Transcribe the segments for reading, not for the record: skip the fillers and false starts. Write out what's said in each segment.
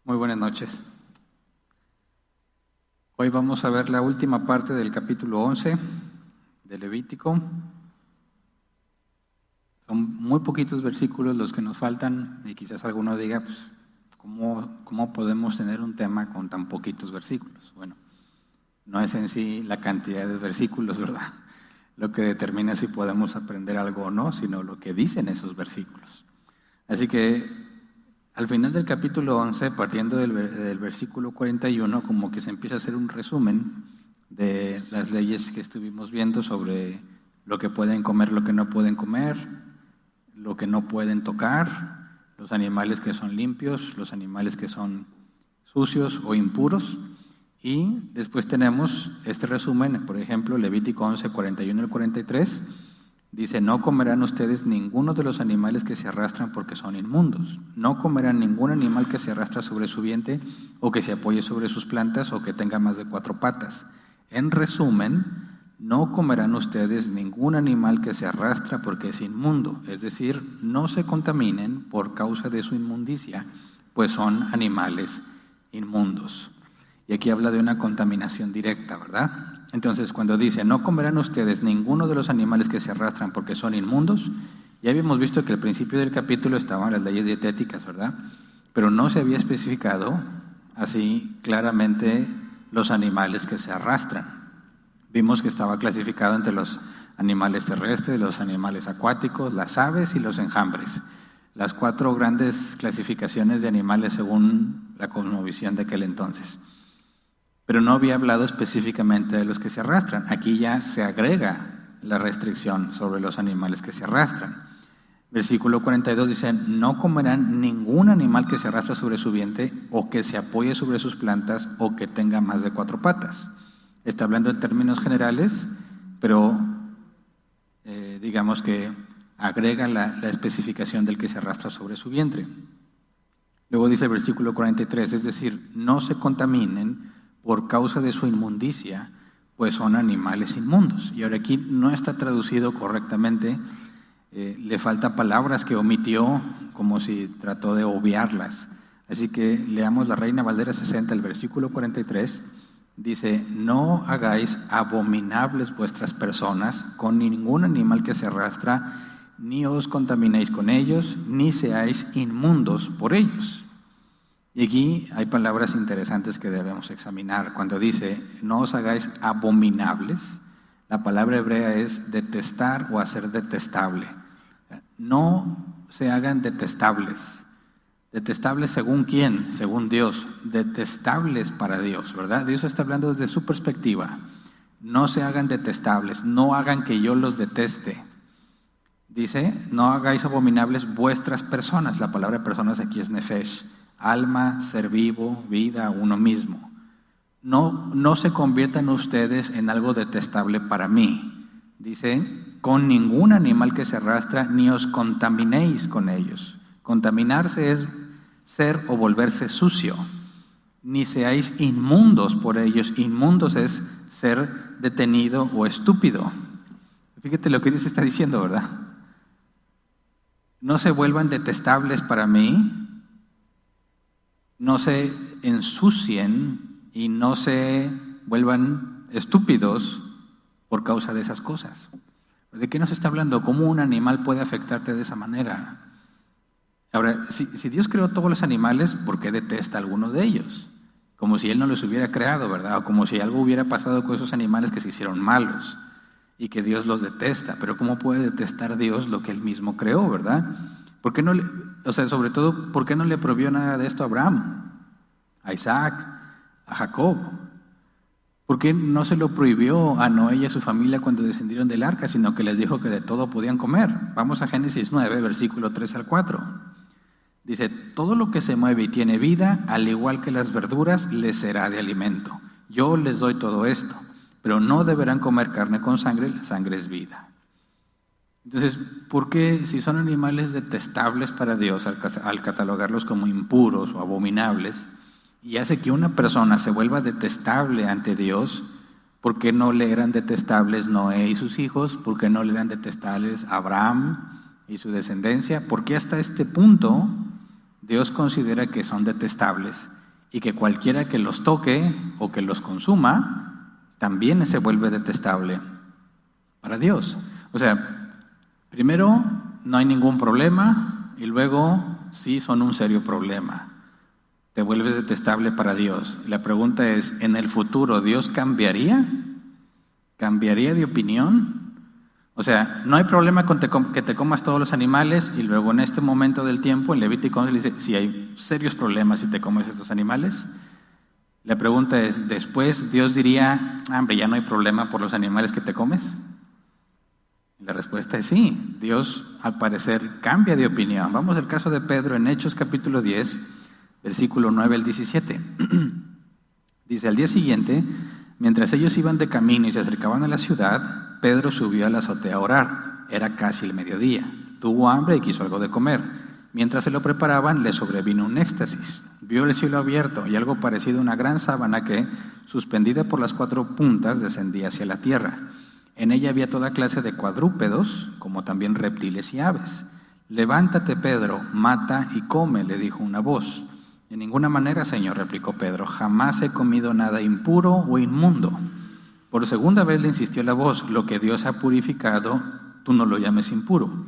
Muy buenas noches. Hoy vamos a ver la última parte del capítulo 11 de Levítico. Son muy poquitos versículos los que nos faltan y quizás alguno diga, pues, ¿cómo podemos tener un tema con tan poquitos versículos? Bueno, no es en sí la cantidad de versículos, ¿verdad?, lo que determina si podemos aprender algo o no, sino lo que dicen esos versículos. Así que al final del capítulo 11, partiendo del versículo 41, como que se empieza a hacer un resumen de las leyes que estuvimos viendo sobre lo que pueden comer, lo que no pueden comer, lo que no pueden tocar, los animales que son limpios, los animales que son sucios o impuros. Y después tenemos este resumen, por ejemplo, Levítico 11, 41 al 43, dice: no comerán ustedes ninguno de los animales que se arrastran porque son inmundos. No comerán ningún animal que se arrastra sobre su vientre o que se apoye sobre sus plantas o que tenga más de 4 patas. En resumen, no comerán ustedes ningún animal que se arrastra porque es inmundo. Es decir, no se contaminen por causa de su inmundicia, pues son animales inmundos. Y aquí habla de una contaminación directa, ¿verdad? Entonces, cuando dice, no comerán ustedes ninguno de los animales que se arrastran porque son inmundos, ya habíamos visto que al principio del capítulo estaban las leyes dietéticas, ¿verdad? Pero no se había especificado así claramente los animales que se arrastran. Vimos que estaba clasificado entre los animales terrestres, los animales acuáticos, las aves y los enjambres. Las 4 grandes clasificaciones de animales según la cosmovisión de aquel entonces. Pero no había hablado específicamente de los que se arrastran. Aquí ya se agrega la restricción sobre los animales que se arrastran. Versículo 42 dice, no comerán ningún animal que se arrastra sobre su vientre o que se apoye sobre sus plantas o que tenga más de 4 patas. Está hablando en términos generales, pero digamos que agrega la especificación del que se arrastra sobre su vientre. Luego dice el versículo 43, es decir, no se contaminen por causa de su inmundicia, pues son animales inmundos. Y ahora aquí no está traducido correctamente, le falta palabras que omitió, como si trató de obviarlas. Así que leamos la Reina Valera 60, el versículo 43, dice, no hagáis abominables vuestras personas con ningún animal que se arrastra, ni os contaminéis con ellos, ni seáis inmundos por ellos. Y aquí hay palabras interesantes que debemos examinar. Cuando dice, no os hagáis abominables, la palabra hebrea es detestar o hacer detestable. No se hagan detestables. ¿Detestables según quién? Según Dios. Detestables para Dios, ¿verdad? Dios está hablando desde su perspectiva. No se hagan detestables, no hagan que yo los deteste. Dice, no hagáis abominables vuestras personas. La palabra personas aquí es nefesh. Alma, ser vivo, vida, uno mismo. No se conviertan ustedes en algo detestable para mí. Dice, con ningún animal que se arrastra, ni os contaminéis con ellos. Contaminarse es ser o volverse sucio. Ni seáis inmundos por ellos. Inmundos es ser detenido o estúpido. Fíjate lo que Dios está diciendo, ¿verdad? No se vuelvan detestables para mí. No se ensucien y no se vuelvan estúpidos por causa de esas cosas. ¿De qué nos está hablando? ¿Cómo un animal puede afectarte de esa manera? Ahora, si Dios creó todos los animales, ¿por qué detesta a algunos de ellos? Como si Él no los hubiera creado, ¿verdad? O como si algo hubiera pasado con esos animales que se hicieron malos y que Dios los detesta. Pero ¿cómo puede detestar Dios lo que Él mismo creó, verdad? ¿Por qué no sobre todo, ¿por qué no le prohibió nada de esto a Abraham, a Isaac, a Jacob? ¿Por qué no se lo prohibió a Noé y a su familia cuando descendieron del arca, sino que les dijo que de todo podían comer? Vamos a Génesis 9, versículo 3 al 4. Dice, todo lo que se mueve y tiene vida, al igual que las verduras, les será de alimento. Yo les doy todo esto, pero no deberán comer carne con sangre, la sangre es vida. Entonces, ¿por qué si son animales detestables para Dios al catalogarlos como impuros o abominables y hace que una persona se vuelva detestable ante Dios, por qué no le eran detestables Noé y sus hijos? ¿Por qué no le eran detestables Abraham y su descendencia? ¿Por qué hasta este punto Dios considera que son detestables y que cualquiera que los toque o que los consuma también se vuelve detestable para Dios. O sea, primero no hay ningún problema y luego sí son un serio problema. Te vuelves detestable para Dios. Y la pregunta es, ¿en el futuro Dios cambiaría? ¿Cambiaría de opinión? O sea, no hay problema con que te comas todos los animales y luego en este momento del tiempo, en Levítico 11 dice, si hay serios problemas si te comes estos animales. La pregunta es, ¿después Dios diría, hombre, ya no hay problema por los animales que te comes? La respuesta es sí. Dios, al parecer, cambia de opinión. Vamos al caso de Pedro en Hechos capítulo 10, versículo 9 al 17. Dice, al día siguiente, mientras ellos iban de camino y se acercaban a la ciudad, Pedro subió a la azotea a orar. Era casi el mediodía. Tuvo hambre y quiso algo de comer. Mientras se lo preparaban, le sobrevino un éxtasis. Vio el cielo abierto y algo parecido a una gran sábana que, suspendida por las 4 puntas, descendía hacia la tierra. En ella había toda clase de cuadrúpedos, como también reptiles y aves. «Levántate, Pedro, mata y come», le dijo una voz. «De ninguna manera, Señor», replicó Pedro, «jamás he comido nada impuro o inmundo». Por segunda vez le insistió la voz, «Lo que Dios ha purificado, tú no lo llames impuro».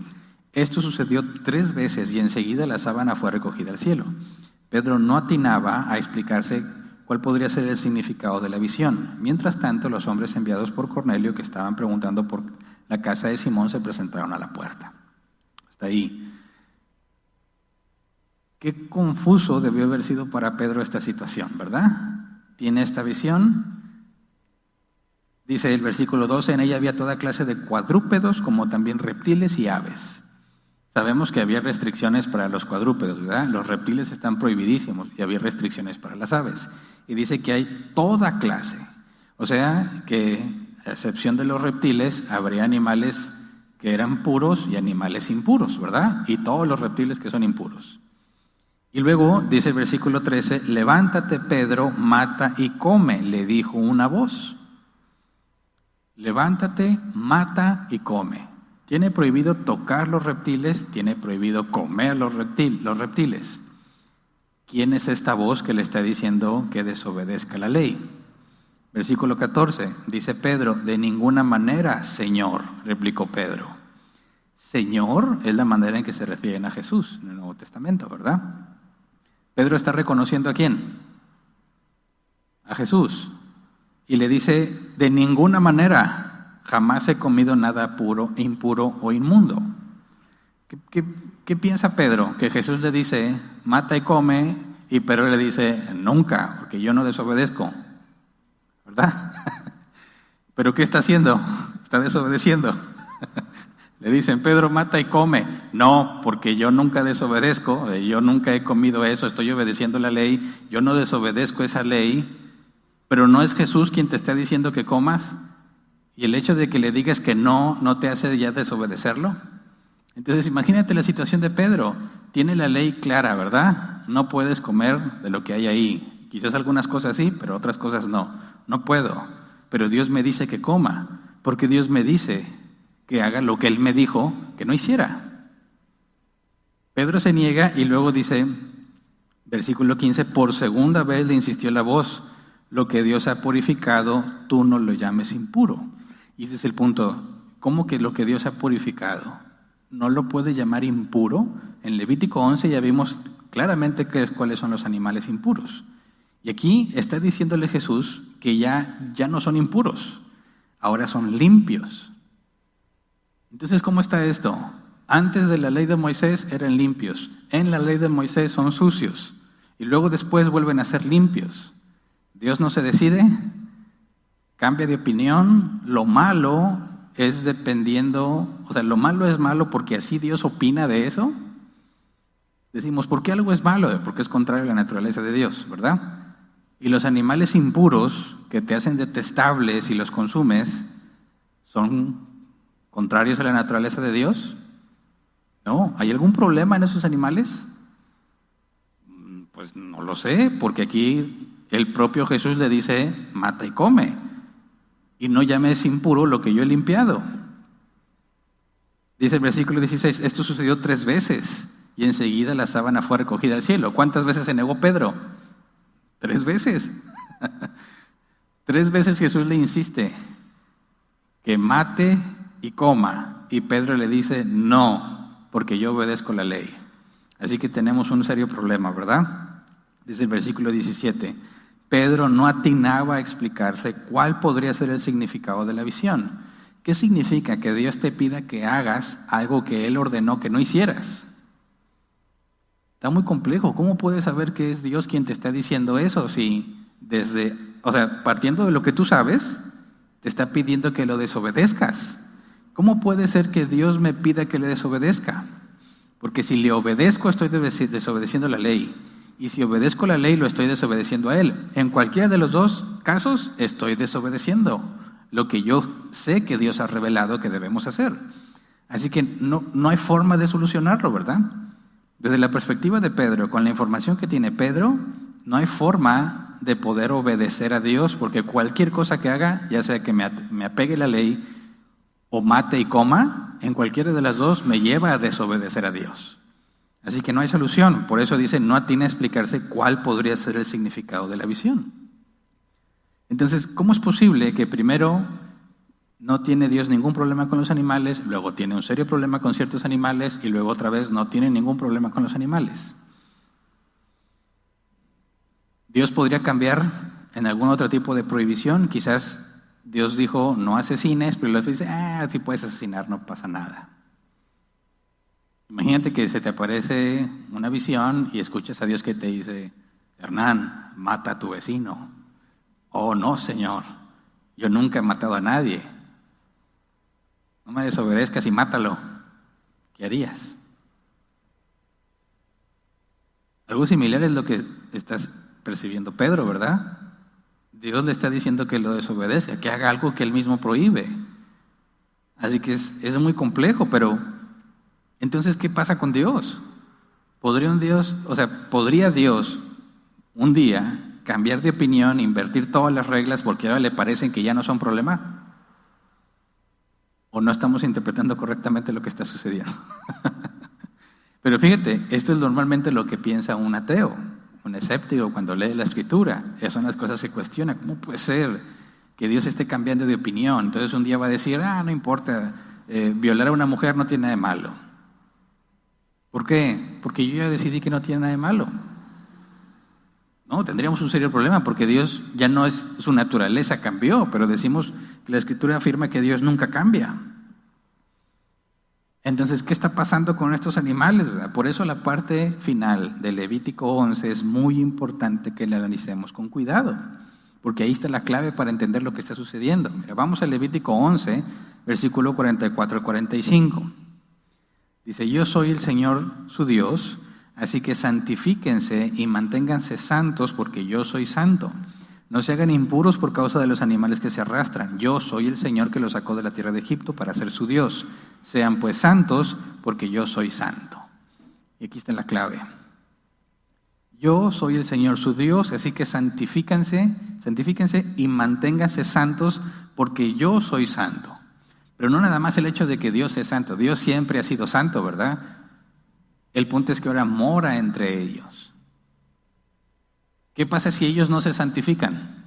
Esto sucedió 3 veces y enseguida la sábana fue recogida al cielo. Pedro no atinaba a explicarse cuál podría ser el significado de la visión. Mientras tanto, los hombres enviados por Cornelio, que estaban preguntando por la casa de Simón, se presentaron a la puerta. Hasta ahí. Qué confuso debió haber sido para Pedro esta situación, ¿verdad? Tiene esta visión. Dice el versículo 12, en ella había toda clase de cuadrúpedos, como también reptiles y aves. Sabemos que había restricciones para los cuadrúpedos, ¿verdad? Los reptiles están prohibidísimos y había restricciones para las aves. Y dice que hay toda clase. O sea, que a excepción de los reptiles, habría animales que eran puros y animales impuros, ¿verdad? Y todos los reptiles que son impuros. Y luego dice el versículo 13, levántate, Pedro, mata y come, le dijo una voz. Levántate, mata y come. Tiene prohibido tocar los reptiles, tiene prohibido comer los reptiles. ¿Quién es esta voz que le está diciendo que desobedezca la ley? Versículo 14, dice Pedro, de ninguna manera, Señor, replicó Pedro. Señor es la manera en que se refieren a Jesús en el Nuevo Testamento, ¿verdad? Pedro está reconociendo ¿a quién? A Jesús. Y le dice, de ninguna manera, jamás he comido nada puro, impuro o inmundo. ¿Qué piensa Pedro? Que Jesús le dice, mata y come, y Pedro le dice, nunca, porque yo no desobedezco. ¿Verdad? ¿Pero qué está haciendo? Está desobedeciendo. Le dicen, Pedro, mata y come. No, porque yo nunca desobedezco, yo nunca he comido eso, estoy obedeciendo la ley, yo no desobedezco esa ley, pero no es Jesús quien te está diciendo que comas, y el hecho de que le digas que no te hace ya desobedecerlo. Entonces imagínate la situación de Pedro, tiene la ley clara, ¿verdad? No puedes comer de lo que hay ahí, quizás algunas cosas sí, pero otras cosas no puedo, pero Dios me dice que coma, porque Dios me dice que haga lo que Él me dijo que no hiciera. Pedro se niega y luego dice, versículo 15, por segunda vez le insistió la voz, lo que Dios ha purificado, tú no lo llames impuro. Y ese es el punto, ¿cómo que lo que Dios ha purificado no lo puede llamar impuro? En Levítico 11 ya vimos claramente cuáles son los animales impuros. Y aquí está diciéndole Jesús que ya no son impuros, ahora son limpios. Entonces, ¿cómo está esto? Antes de la ley de Moisés eran limpios, en la ley de Moisés son sucios, y luego después vuelven a ser limpios. Dios no se decide, cambia de opinión, lo malo es dependiendo, o sea, lo malo es malo porque así Dios opina de eso. Decimos, ¿por qué algo es malo? Porque es contrario a la naturaleza de Dios, ¿verdad? Y los animales impuros que te hacen detestables si los consumes, ¿son contrarios a la naturaleza de Dios? No. ¿Hay algún problema en esos animales? Pues no lo sé, porque aquí el propio Jesús le dice, mata y come, y no llames impuro lo que yo he limpiado. Dice el versículo 16, esto sucedió 3 veces, y enseguida la sábana fue recogida al cielo. ¿Cuántas veces se negó Pedro? 3 veces. 3 veces Jesús le insiste que mate y coma. Y Pedro le dice, no, porque yo obedezco la ley. Así que tenemos un serio problema, ¿verdad? Dice el versículo 17, Pedro no atinaba a explicarse cuál podría ser el significado de la visión. ¿Qué significa que Dios te pida que hagas algo que Él ordenó que no hicieras? Está muy complejo. ¿Cómo puedes saber que es Dios quien te está diciendo eso? Si partiendo de lo que tú sabes, te está pidiendo que lo desobedezcas. ¿Cómo puede ser que Dios me pida que le desobedezca? Porque si le obedezco, estoy desobedeciendo la ley. Y si obedezco la ley, lo estoy desobedeciendo a Él. En cualquiera de los 2 casos, estoy desobedeciendo lo que yo sé que Dios ha revelado que debemos hacer. Así que no hay forma de solucionarlo, ¿verdad? Desde la perspectiva de Pedro, con la información que tiene Pedro, no hay forma de poder obedecer a Dios, porque cualquier cosa que haga, ya sea que me apegue la ley o mate y coma, en cualquiera de las 2 me lleva a desobedecer a Dios. Así que no hay solución. Por eso dice, no atina a explicarse cuál podría ser el significado de la visión. Entonces, ¿cómo es posible que primero no tiene Dios ningún problema con los animales, luego tiene un serio problema con ciertos animales y luego otra vez no tiene ningún problema con los animales? Dios podría cambiar en algún otro tipo de prohibición. Quizás Dios dijo, no asesines, pero luego dice, si puedes asesinar, no pasa nada. Imagínate que se te aparece una visión y escuchas a Dios que te dice, Hernán, mata a tu vecino. Oh, no, Señor, yo nunca he matado a nadie. No me desobedezcas y mátalo. ¿Qué harías? Algo similar es lo que estás percibiendo Pedro, ¿verdad? Dios le está diciendo que lo desobedezca, que haga algo que él mismo prohíbe. Así que es muy complejo, pero entonces, ¿qué pasa con Dios? ¿Podría Dios un día cambiar de opinión, invertir todas las reglas porque ahora le parecen que ya no son problema? ¿O no estamos interpretando correctamente lo que está sucediendo? Pero fíjate, esto es normalmente lo que piensa un ateo, un escéptico cuando lee la Escritura. Esas son las cosas que cuestiona. ¿Cómo puede ser que Dios esté cambiando de opinión? Entonces un día va a decir, no importa, violar a una mujer no tiene nada de malo. ¿Por qué? Porque yo ya decidí que no tiene nada de malo. No, tendríamos un serio problema porque Dios ya no es, su naturaleza cambió, pero decimos que la Escritura afirma que Dios nunca cambia. Entonces, ¿qué está pasando con estos animales, verdad? Por eso la parte final de Levítico 11 es muy importante que la analicemos con cuidado, porque ahí está la clave para entender lo que está sucediendo. Mira, vamos a Levítico 11, versículo 44 al 45. Dice, yo soy el Señor su Dios, así que santifíquense y manténganse santos porque yo soy santo. No se hagan impuros por causa de los animales que se arrastran. Yo soy el Señor que los sacó de la tierra de Egipto para ser su Dios. Sean pues santos porque yo soy santo. Y aquí está la clave. Yo soy el Señor su Dios, así que santifíquense y manténganse santos porque yo soy santo. Pero no nada más el hecho de que Dios es santo. Dios siempre ha sido santo, ¿verdad? El punto es que ahora mora entre ellos. ¿Qué pasa si ellos no se santifican?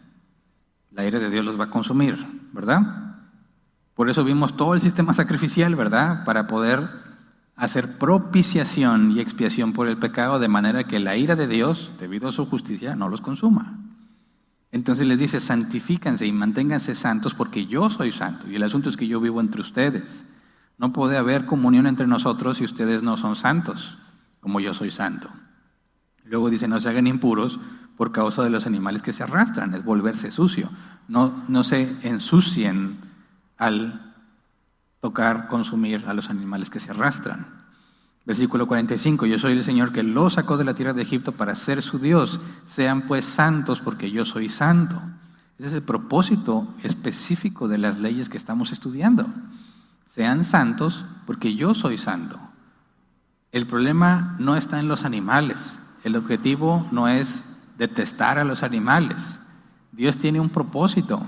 La ira de Dios los va a consumir, ¿verdad? Por eso vimos todo el sistema sacrificial, ¿verdad? Para poder hacer propiciación y expiación por el pecado, de manera que la ira de Dios, debido a su justicia, no los consuma. Entonces les dice, santifícanse y manténganse santos porque yo soy santo. Y el asunto es que yo vivo entre ustedes. No puede haber comunión entre nosotros si ustedes no son santos, como yo soy santo. Luego dice, no se hagan impuros por causa de los animales que se arrastran, es volverse sucio. No se ensucien al tocar, consumir a los animales que se arrastran. Versículo 45, yo soy el Señor que los sacó de la tierra de Egipto para ser su Dios. Sean pues santos porque yo soy santo. Ese es el propósito específico de las leyes que estamos estudiando. Sean santos porque yo soy santo. El problema no está en los animales. El objetivo no es detestar a los animales. Dios tiene un propósito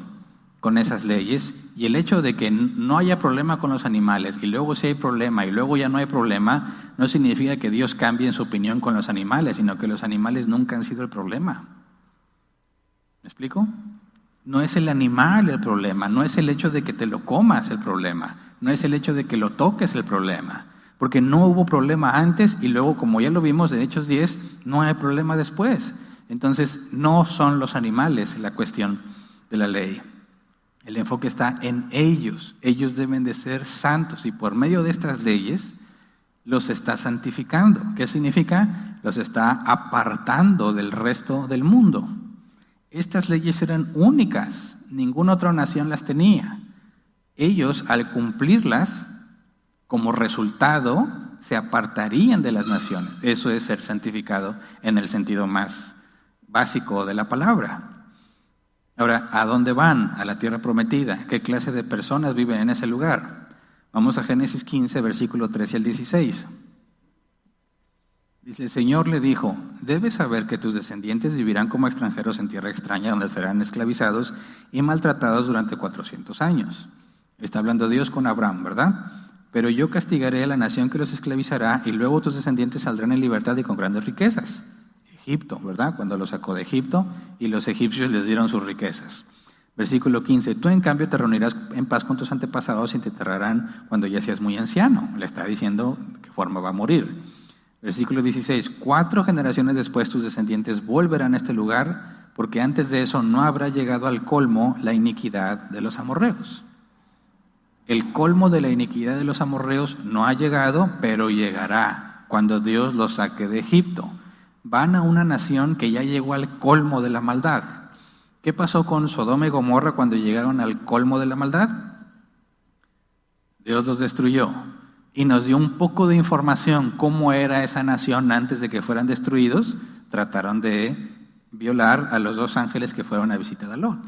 con esas leyes, y el hecho de que no haya problema con los animales y luego sí hay problema y luego ya no hay problema, no significa que Dios cambie en su opinión con los animales, sino que los animales nunca han sido el problema. ¿Me explico? No es el animal el problema, no es el hecho de que te lo comas el problema, no es el hecho de que lo toques el problema, porque no hubo problema antes y luego, como ya lo vimos en Hechos 10, no hay problema después. Entonces, no son los animales la cuestión de la ley. El enfoque está en ellos. Ellos deben de ser santos y por medio de estas leyes los está santificando. ¿Qué significa? Los está apartando del resto del mundo. Estas leyes eran únicas, ninguna otra nación las tenía. Ellos, al cumplirlas, como resultado, se apartarían de las naciones. Eso es ser santificado en el sentido más básico de la palabra. Ahora, ¿a dónde van? A la tierra prometida. ¿Qué clase de personas viven en ese lugar? Vamos a Génesis 15, versículo 13 al 16. Dice, el Señor le dijo, debes saber que tus descendientes vivirán como extranjeros en tierra extraña, donde serán esclavizados y maltratados durante 400 años. Está hablando Dios con Abraham, ¿verdad? Pero yo castigaré a la nación que los esclavizará y luego tus descendientes saldrán en libertad y con grandes riquezas. Egipto, ¿verdad? Cuando los sacó de Egipto y los egipcios les dieron sus riquezas. Versículo 15, tú en cambio te reunirás en paz con tus antepasados y te enterrarán cuando ya seas muy anciano. Le está diciendo de qué forma va a morir. Versículo 16, 4 generaciones después tus descendientes volverán a este lugar, porque antes de eso no habrá llegado al colmo la iniquidad de los amorreos. El colmo de la iniquidad de los amorreos no ha llegado, pero llegará cuando Dios los saque de Egipto. Van a una nación que ya llegó al colmo de la maldad. ¿Qué pasó con Sodoma y Gomorra cuando llegaron al colmo de la maldad? Dios los destruyó y nos dio un poco de información cómo era esa nación antes de que fueran destruidos. Trataron de violar a los 2 ángeles que fueron a visitar a Lot.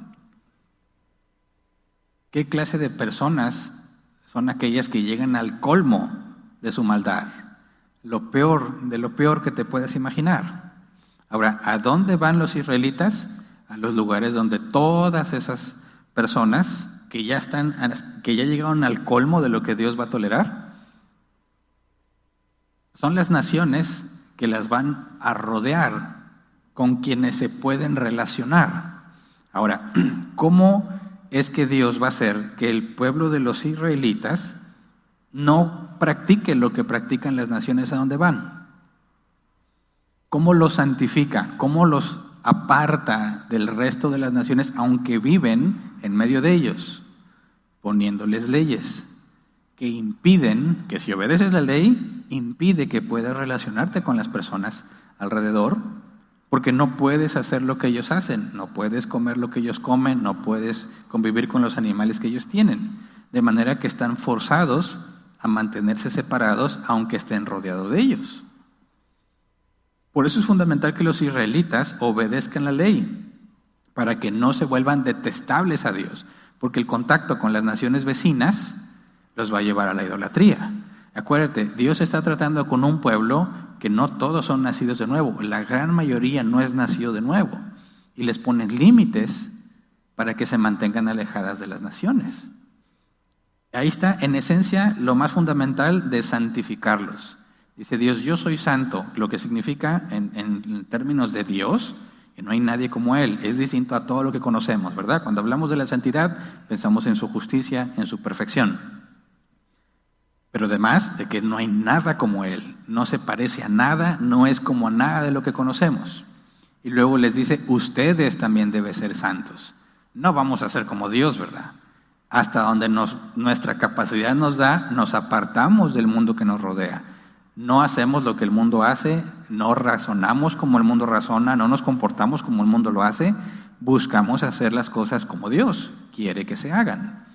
¿Qué clase de personas son aquellas que llegan al colmo de su maldad? Lo peor de lo peor que te puedas imaginar. Ahora, ¿a dónde van los israelitas? A los lugares donde todas esas personas que ya llegaron al colmo de lo que Dios va a tolerar, son las naciones que las van a rodear, con quienes se pueden relacionar. Ahora, ¿cómo es que Dios va a hacer que el pueblo de los israelitas no practique lo que practican las naciones a donde van? ¿Cómo los santifica? ¿Cómo los aparta del resto de las naciones, aunque viven en medio de ellos? Poniéndoles leyes que impiden, que si obedeces la ley, impide que puedas relacionarte con las personas alrededor, porque no puedes hacer lo que ellos hacen, no puedes comer lo que ellos comen, no puedes convivir con los animales que ellos tienen, de manera que están forzados a mantenerse separados aunque estén rodeados de ellos. Por eso es fundamental que los israelitas obedezcan la ley, para que no se vuelvan detestables a Dios, porque el contacto con las naciones vecinas los va a llevar a la idolatría. Acuérdate, Dios está tratando con un pueblo que no todos son nacidos de nuevo, la gran mayoría no es nacido de nuevo, y les ponen límites para que se mantengan alejadas de las naciones. Ahí está, en esencia, lo más fundamental de santificarlos. Dice Dios, yo soy santo, lo que significa en términos de Dios, que no hay nadie como Él, es distinto a todo lo que conocemos, ¿verdad? Cuando hablamos de la santidad, pensamos en su justicia, en su perfección. Pero además de que no hay nada como Él, no se parece a nada, no es como a nada de lo que conocemos. Y luego les dice, ustedes también deben ser santos. No vamos a ser como Dios, ¿verdad? Hasta donde nuestra capacidad nos da, nos apartamos del mundo que nos rodea. No hacemos lo que el mundo hace, no razonamos como el mundo razona, no nos comportamos como el mundo lo hace, buscamos hacer las cosas como Dios quiere que se hagan.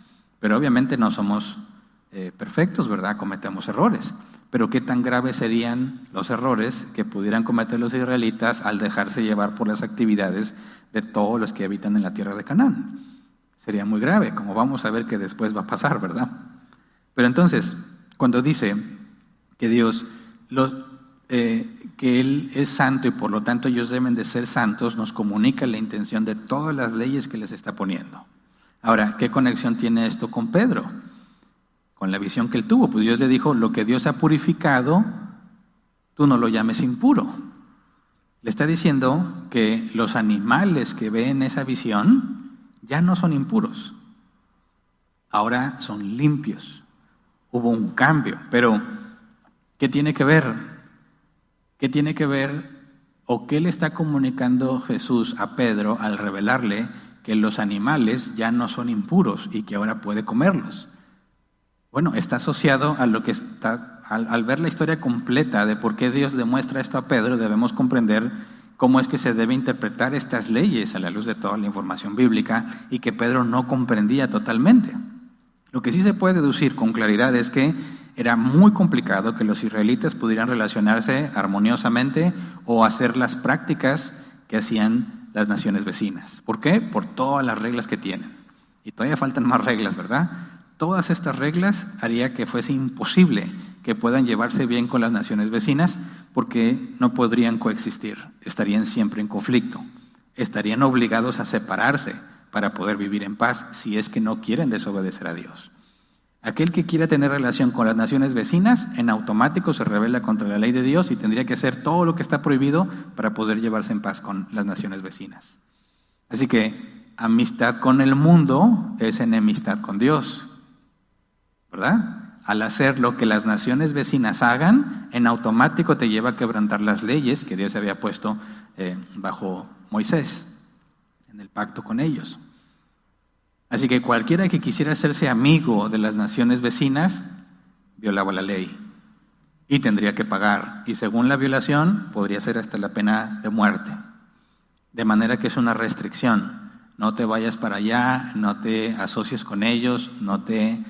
Pero obviamente no somos perfectos, ¿verdad? Cometemos errores. Pero ¿qué tan graves serían los errores que pudieran cometer los israelitas al dejarse llevar por las actividades de todos los que habitan en la tierra de Canaán? Sería muy grave, como vamos a ver que después va a pasar, ¿verdad? Pero entonces, cuando dice que Dios, que Él es santo y por lo tanto ellos deben de ser santos, nos comunica la intención de todas las leyes que les está poniendo. Ahora, ¿qué conexión tiene esto con Pedro? Con la visión que él tuvo, pues Dios le dijo, lo que Dios ha purificado, tú no lo llames impuro. Le está diciendo que los animales que ven esa visión ya no son impuros, ahora son limpios. Hubo un cambio, pero ¿qué tiene que ver? ¿Qué tiene que ver o qué le está comunicando Jesús a Pedro al revelarle que los animales ya no son impuros y que ahora puede comerlos? Bueno, está asociado a lo que está, al ver la historia completa de por qué Dios le muestra esto a Pedro, debemos comprender cómo es que se debe interpretar estas leyes a la luz de toda la información bíblica y que Pedro no comprendía totalmente. Lo que sí se puede deducir con claridad es que era muy complicado que los israelitas pudieran relacionarse armoniosamente o hacer las prácticas que hacían las naciones vecinas. ¿Por qué? Por todas las reglas que tienen. Y todavía faltan más reglas, ¿verdad? Todas estas reglas haría que fuese imposible que puedan llevarse bien con las naciones vecinas porque no podrían coexistir, estarían siempre en conflicto, estarían obligados a separarse para poder vivir en paz si es que no quieren desobedecer a Dios. Aquel que quiera tener relación con las naciones vecinas, en automático se rebela contra la ley de Dios y tendría que hacer todo lo que está prohibido para poder llevarse en paz con las naciones vecinas. Así que amistad con el mundo es enemistad con Dios, ¿verdad? Al hacer lo que las naciones vecinas hagan, en automático te lleva a quebrantar las leyes que Dios había puesto bajo Moisés, en el pacto con ellos. Así que cualquiera que quisiera hacerse amigo de las naciones vecinas, violaba la ley y tendría que pagar. Y según la violación, podría ser hasta la pena de muerte. De manera que es una restricción. No te vayas para allá, no te asocies con ellos, no te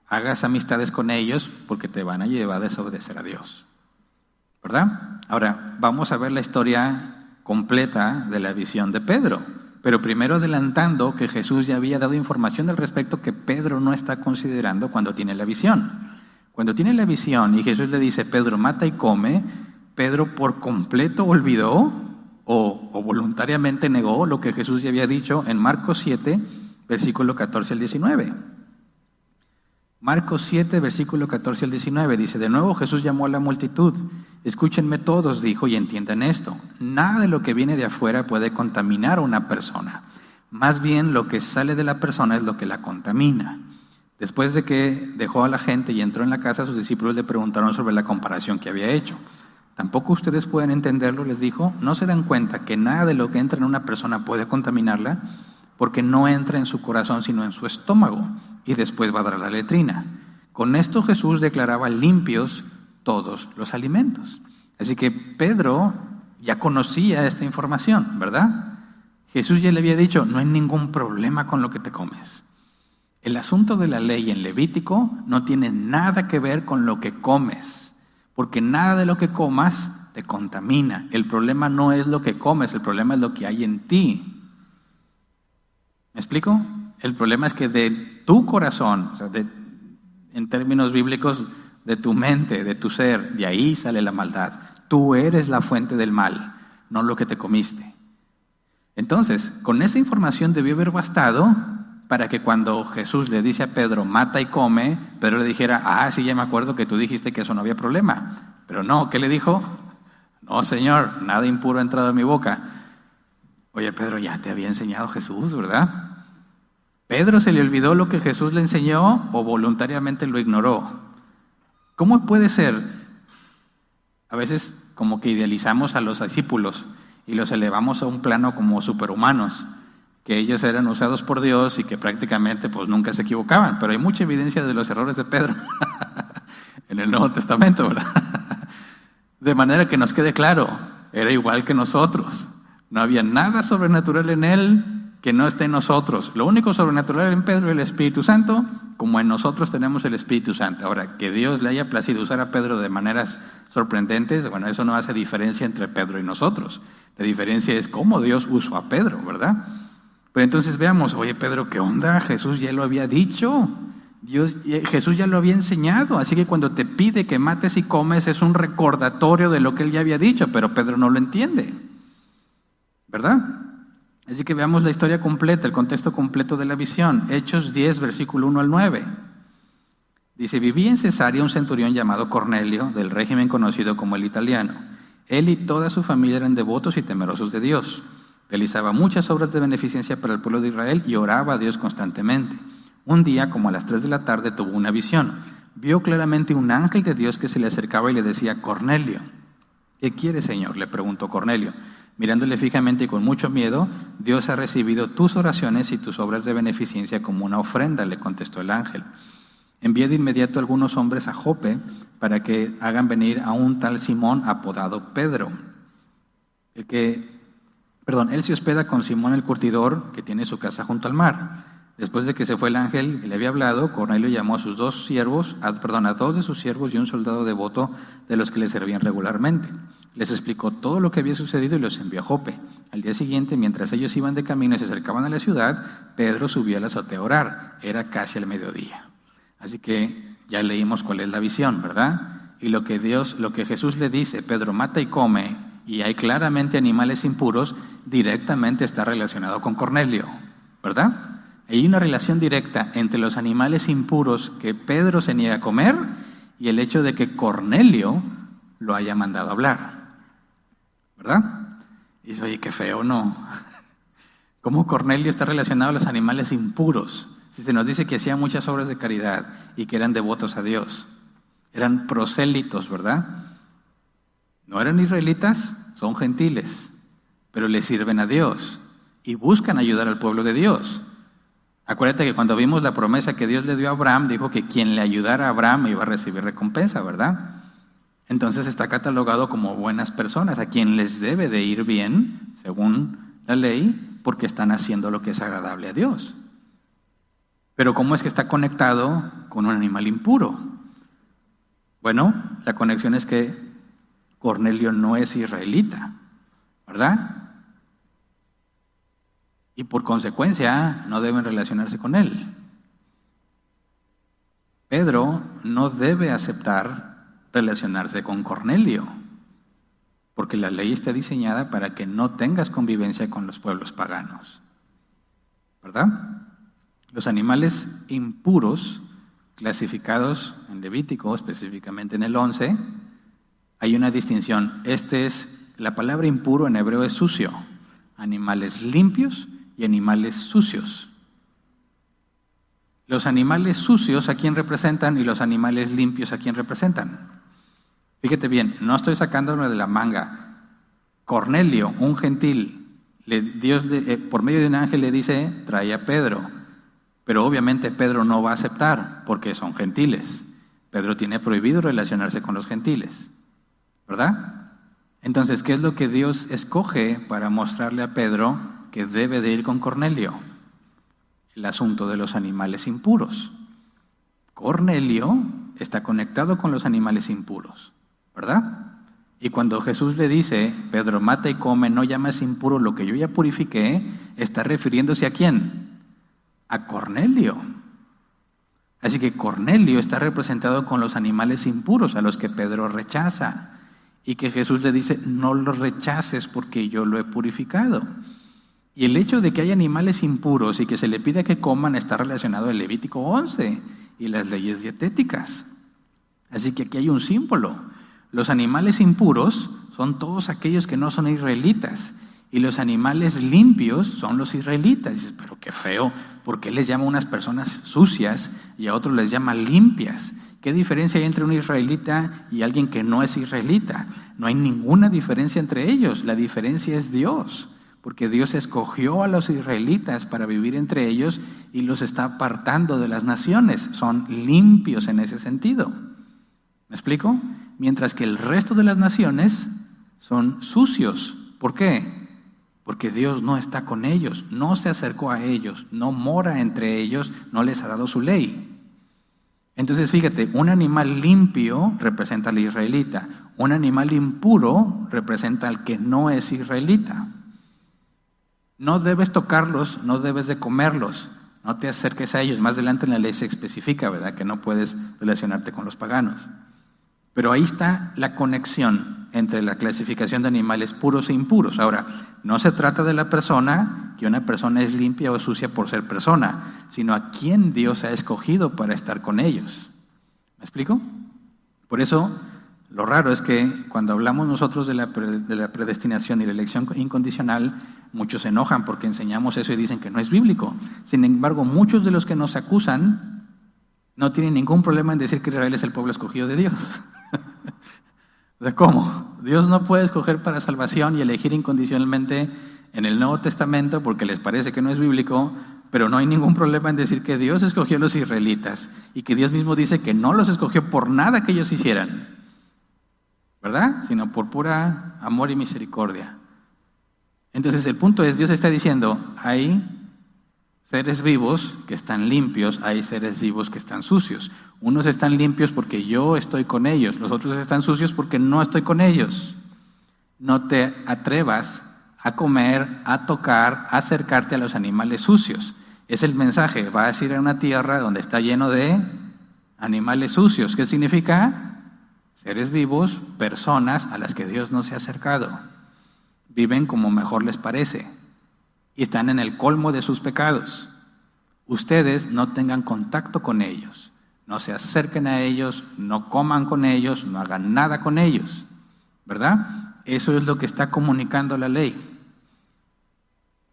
hagas amistades con ellos porque te van a llevar a desobedecer a Dios, ¿verdad? Ahora, vamos a ver la historia completa de la visión de Pedro, pero primero adelantando que Jesús ya había dado información al respecto que Pedro no está considerando cuando tiene la visión. Cuando tiene la visión y Jesús le dice, Pedro, mata y come, Pedro por completo olvidó o voluntariamente negó lo que Jesús ya había dicho en Marcos 7, versículo 14 al 19. Marcos 7, versículo 14 al 19, dice, de nuevo Jesús llamó a la multitud. Escúchenme todos, dijo, y entiendan esto. Nada de lo que viene de afuera puede contaminar a una persona. Más bien lo que sale de la persona es lo que la contamina. Después de que dejó a la gente y entró en la casa, sus discípulos le preguntaron sobre la comparación que había hecho. ¿Tampoco ustedes pueden entenderlo?, les dijo. ¿No se dan cuenta que nada de lo que entra en una persona puede contaminarla? Porque no entra en su corazón, sino en su estómago, y después va a dar a la letrina. Con esto Jesús declaraba limpios todos los alimentos. Así que Pedro ya conocía esta información, ¿verdad? Jesús ya le había dicho, no hay ningún problema con lo que te comes. El asunto de la ley en Levítico no tiene nada que ver con lo que comes, porque nada de lo que comas te contamina. El problema no es lo que comes, el problema es lo que hay en ti. ¿Me explico? El problema es que de tu corazón, o sea, en términos bíblicos, de tu mente, de tu ser, de ahí sale la maldad. Tú eres la fuente del mal, no lo que te comiste. Entonces, con esa información debió haber bastado para que cuando Jesús le dice a Pedro, mata y come, Pedro le dijera, sí, ya me acuerdo que tú dijiste que eso no había problema. Pero no, ¿qué le dijo? No, Señor, nada impuro ha entrado en mi boca. Oye, Pedro, ya te había enseñado Jesús, ¿verdad? ¿Pedro se le olvidó lo que Jesús le enseñó o voluntariamente lo ignoró? ¿Cómo puede ser? A veces como que idealizamos a los discípulos y los elevamos a un plano como superhumanos, que ellos eran usados por Dios y que prácticamente pues nunca se equivocaban, pero hay mucha evidencia de los errores de Pedro en el Nuevo Testamento, ¿verdad? De manera que nos quede claro, era igual que nosotros, no había nada sobrenatural en él que no esté en nosotros. Lo único sobrenatural en Pedro es el Espíritu Santo, como en nosotros tenemos el Espíritu Santo. Ahora, que Dios le haya placido usar a Pedro de maneras sorprendentes, bueno, eso no hace diferencia entre Pedro y nosotros. La diferencia es cómo Dios usó a Pedro, ¿verdad? Pero entonces veamos, oye Pedro, ¿qué onda? Jesús ya lo había dicho, Jesús ya lo había enseñado, así que cuando te pide que mates y comes es un recordatorio de lo que él ya había dicho, pero Pedro no lo entiende, ¿verdad? Así que veamos la historia completa, el contexto completo de la visión. Hechos 10, versículo 1 al 9. Dice, vivía en Cesarea un centurión llamado Cornelio, del régimen conocido como el italiano. Él y toda su familia eran devotos y temerosos de Dios. Realizaba muchas obras de beneficencia para el pueblo de Israel y oraba a Dios constantemente. Un día, como a las 3 de la tarde, tuvo una visión. Vio claramente un ángel de Dios que se le acercaba y le decía: Cornelio. ¿Qué quiere, Señor?, le preguntó Cornelio. Mirándole fijamente y con mucho miedo: Dios ha recibido tus oraciones y tus obras de beneficencia como una ofrenda, le contestó el ángel. Envía de inmediato a algunos hombres a Jope para que hagan venir a un tal Simón apodado Pedro. Él se hospeda con Simón el curtidor, que tiene su casa junto al mar. Después de que se fue el ángel que le había hablado, Cornelio llamó a sus a dos de sus siervos y un soldado devoto de los que le servían regularmente. Les explicó todo lo que había sucedido y los envió a Jope. Al día siguiente, mientras ellos iban de camino y se acercaban a la ciudad, Pedro subió a la azotea a orar. Era casi el mediodía. Así que ya leímos cuál es la visión, ¿verdad? Y lo que Jesús le dice: Pedro, mata y come, y hay claramente animales impuros, directamente está relacionado con Cornelio, ¿verdad? Hay una relación directa entre los animales impuros que Pedro se niega a comer y el hecho de que Cornelio lo haya mandado a hablar, ¿verdad? Y dice: oye, qué feo, ¿no? ¿Cómo Cornelio está relacionado a los animales impuros? Si se nos dice que hacía muchas obras de caridad y que eran devotos a Dios. Eran prosélitos, ¿verdad? No eran israelitas, son gentiles, pero le sirven a Dios y buscan ayudar al pueblo de Dios. Acuérdate que cuando vimos la promesa que Dios le dio a Abraham, dijo que quien le ayudara a Abraham iba a recibir recompensa, ¿verdad? Entonces está catalogado como buenas personas, a quien les debe de ir bien, según la ley, porque están haciendo lo que es agradable a Dios. Pero ¿cómo es que está conectado con un animal impuro? Bueno, la conexión es que Cornelio no es israelita, ¿verdad? Y por consecuencia no deben relacionarse con él. Pedro no debe aceptar relacionarse con Cornelio, porque la ley está diseñada para que no tengas convivencia con los pueblos paganos, ¿verdad? Los animales impuros, clasificados en Levítico, específicamente en el 11, hay una distinción. La palabra impuro en hebreo es sucio. Animales limpios y animales sucios. Los animales sucios, ¿a quién representan? Y los animales limpios, ¿a quién representan? Fíjate bien, no estoy sacándolo de la manga. Cornelio, un gentil, Dios por medio de un ángel le dice: trae a Pedro. Pero obviamente Pedro no va a aceptar porque son gentiles. Pedro tiene prohibido relacionarse con los gentiles, ¿verdad? Entonces, ¿qué es lo que Dios escoge para mostrarle a Pedro que debe de ir con Cornelio? El asunto de los animales impuros. Cornelio está conectado con los animales impuros, ¿verdad? Y cuando Jesús le dice: Pedro, mata y come, no llames impuro lo que yo ya purifiqué, está refiriéndose ¿a quién? A Cornelio. Así que Cornelio está representado con los animales impuros a los que Pedro rechaza y que Jesús le dice: no los rechaces porque yo lo he purificado. Y el hecho de que hay animales impuros y que se le pide que coman está relacionado al Levítico 11 y las leyes dietéticas. Así que aquí hay un símbolo. Los animales impuros son todos aquellos que no son israelitas. Y los animales limpios son los israelitas. Y dices: pero qué feo, ¿por qué les llama a unas personas sucias y a otros les llama limpias? ¿Qué diferencia hay entre un israelita y alguien que no es israelita? No hay ninguna diferencia entre ellos. La diferencia es Dios, porque Dios escogió a los israelitas para vivir entre ellos y los está apartando de las naciones. Son limpios en ese sentido. ¿Me explico? Mientras que el resto de las naciones son sucios. ¿Por qué? Porque Dios no está con ellos, no se acercó a ellos, no mora entre ellos, no les ha dado su ley. Entonces fíjate, un animal limpio representa al israelita, un animal impuro representa al que no es israelita. No debes tocarlos, no debes de comerlos, no te acerques a ellos. Más adelante en la ley se especifica, ¿verdad?, que no puedes relacionarte con los paganos. Pero ahí está la conexión entre la clasificación de animales puros e impuros. Ahora, no se trata de la persona, que una persona es limpia o sucia por ser persona, sino a quién Dios ha escogido para estar con ellos. ¿Me explico? Por eso, Lo raro es que cuando hablamos nosotros de la predestinación y la elección incondicional, muchos se enojan porque enseñamos eso y dicen que no es bíblico. Sin embargo, muchos de los que nos acusan no tienen ningún problema en decir que Israel es el pueblo escogido de Dios. O sea, ¿cómo? Dios no puede escoger para salvación y elegir incondicionalmente en el Nuevo Testamento porque les parece que no es bíblico, pero no hay ningún problema en decir que Dios escogió a los israelitas y que Dios mismo dice que no los escogió por nada que ellos hicieran, ¿verdad? Sino por pura amor y misericordia. Entonces el punto es, Dios está diciendo, hay seres vivos que están limpios, hay seres vivos que están sucios. Unos están limpios porque yo estoy con ellos, los otros están sucios porque no estoy con ellos. No te atrevas a comer, a tocar, a acercarte a los animales sucios. Es el mensaje, vas a ir a una tierra donde está lleno de animales sucios. ¿Qué significa? Seres vivos, personas a las que Dios no se ha acercado. Viven como mejor les parece y están en el colmo de sus pecados. Ustedes no tengan contacto con ellos, no se acerquen a ellos, no coman con ellos, no hagan nada con ellos, ¿verdad? Eso es lo que está comunicando la ley.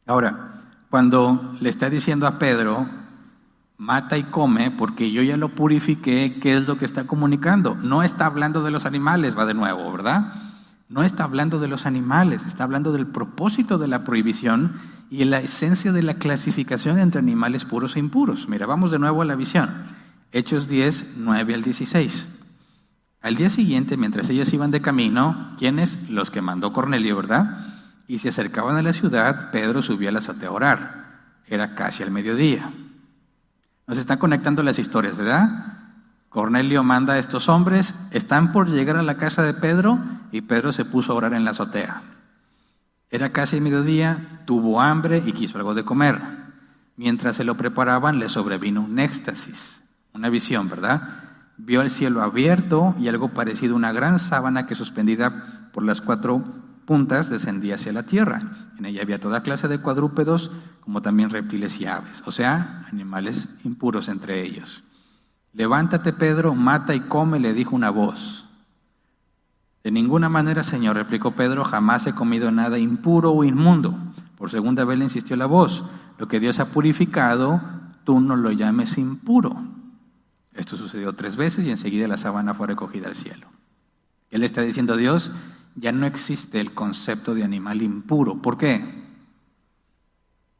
Ahora, cuando le está diciendo a Pedro, mata y come, porque yo ya lo purifiqué, ¿qué es lo que está comunicando? No está hablando de los animales, va de nuevo, ¿verdad? No está hablando de los animales, está hablando del propósito de la prohibición y la esencia de la clasificación entre animales puros e impuros. Mira, vamos de nuevo a la visión. Hechos 10, 9 al 16. Al día siguiente, mientras ellos iban de camino, ¿quiénes? Los que mandó Cornelio, ¿verdad? Y se acercaban a la ciudad, Pedro subió a la azotea a orar. Era casi al mediodía. Nos están conectando las historias, ¿verdad? Cornelio manda a estos hombres, están por llegar a la casa de Pedro y Pedro se puso a orar en la azotea. Era casi mediodía, tuvo hambre y quiso algo de comer. Mientras se lo preparaban, le sobrevino un éxtasis, una visión, ¿verdad? Vio el cielo abierto y algo parecido a una gran sábana que suspendida por las 4 puntas descendía hacia la tierra. En ella había toda clase de cuadrúpedos, como también reptiles y aves, o sea, animales impuros entre ellos. Levántate, Pedro, mata y come, le dijo una voz. De ninguna manera, Señor, replicó Pedro, jamás he comido nada impuro o inmundo. Por segunda vez le insistió la voz, lo que Dios ha purificado, tú no lo llames impuro. Esto sucedió 3 veces y enseguida la sábana fue recogida al cielo. ¿Qué le está diciendo Dios? Ya no existe el concepto de animal impuro. ¿Por qué?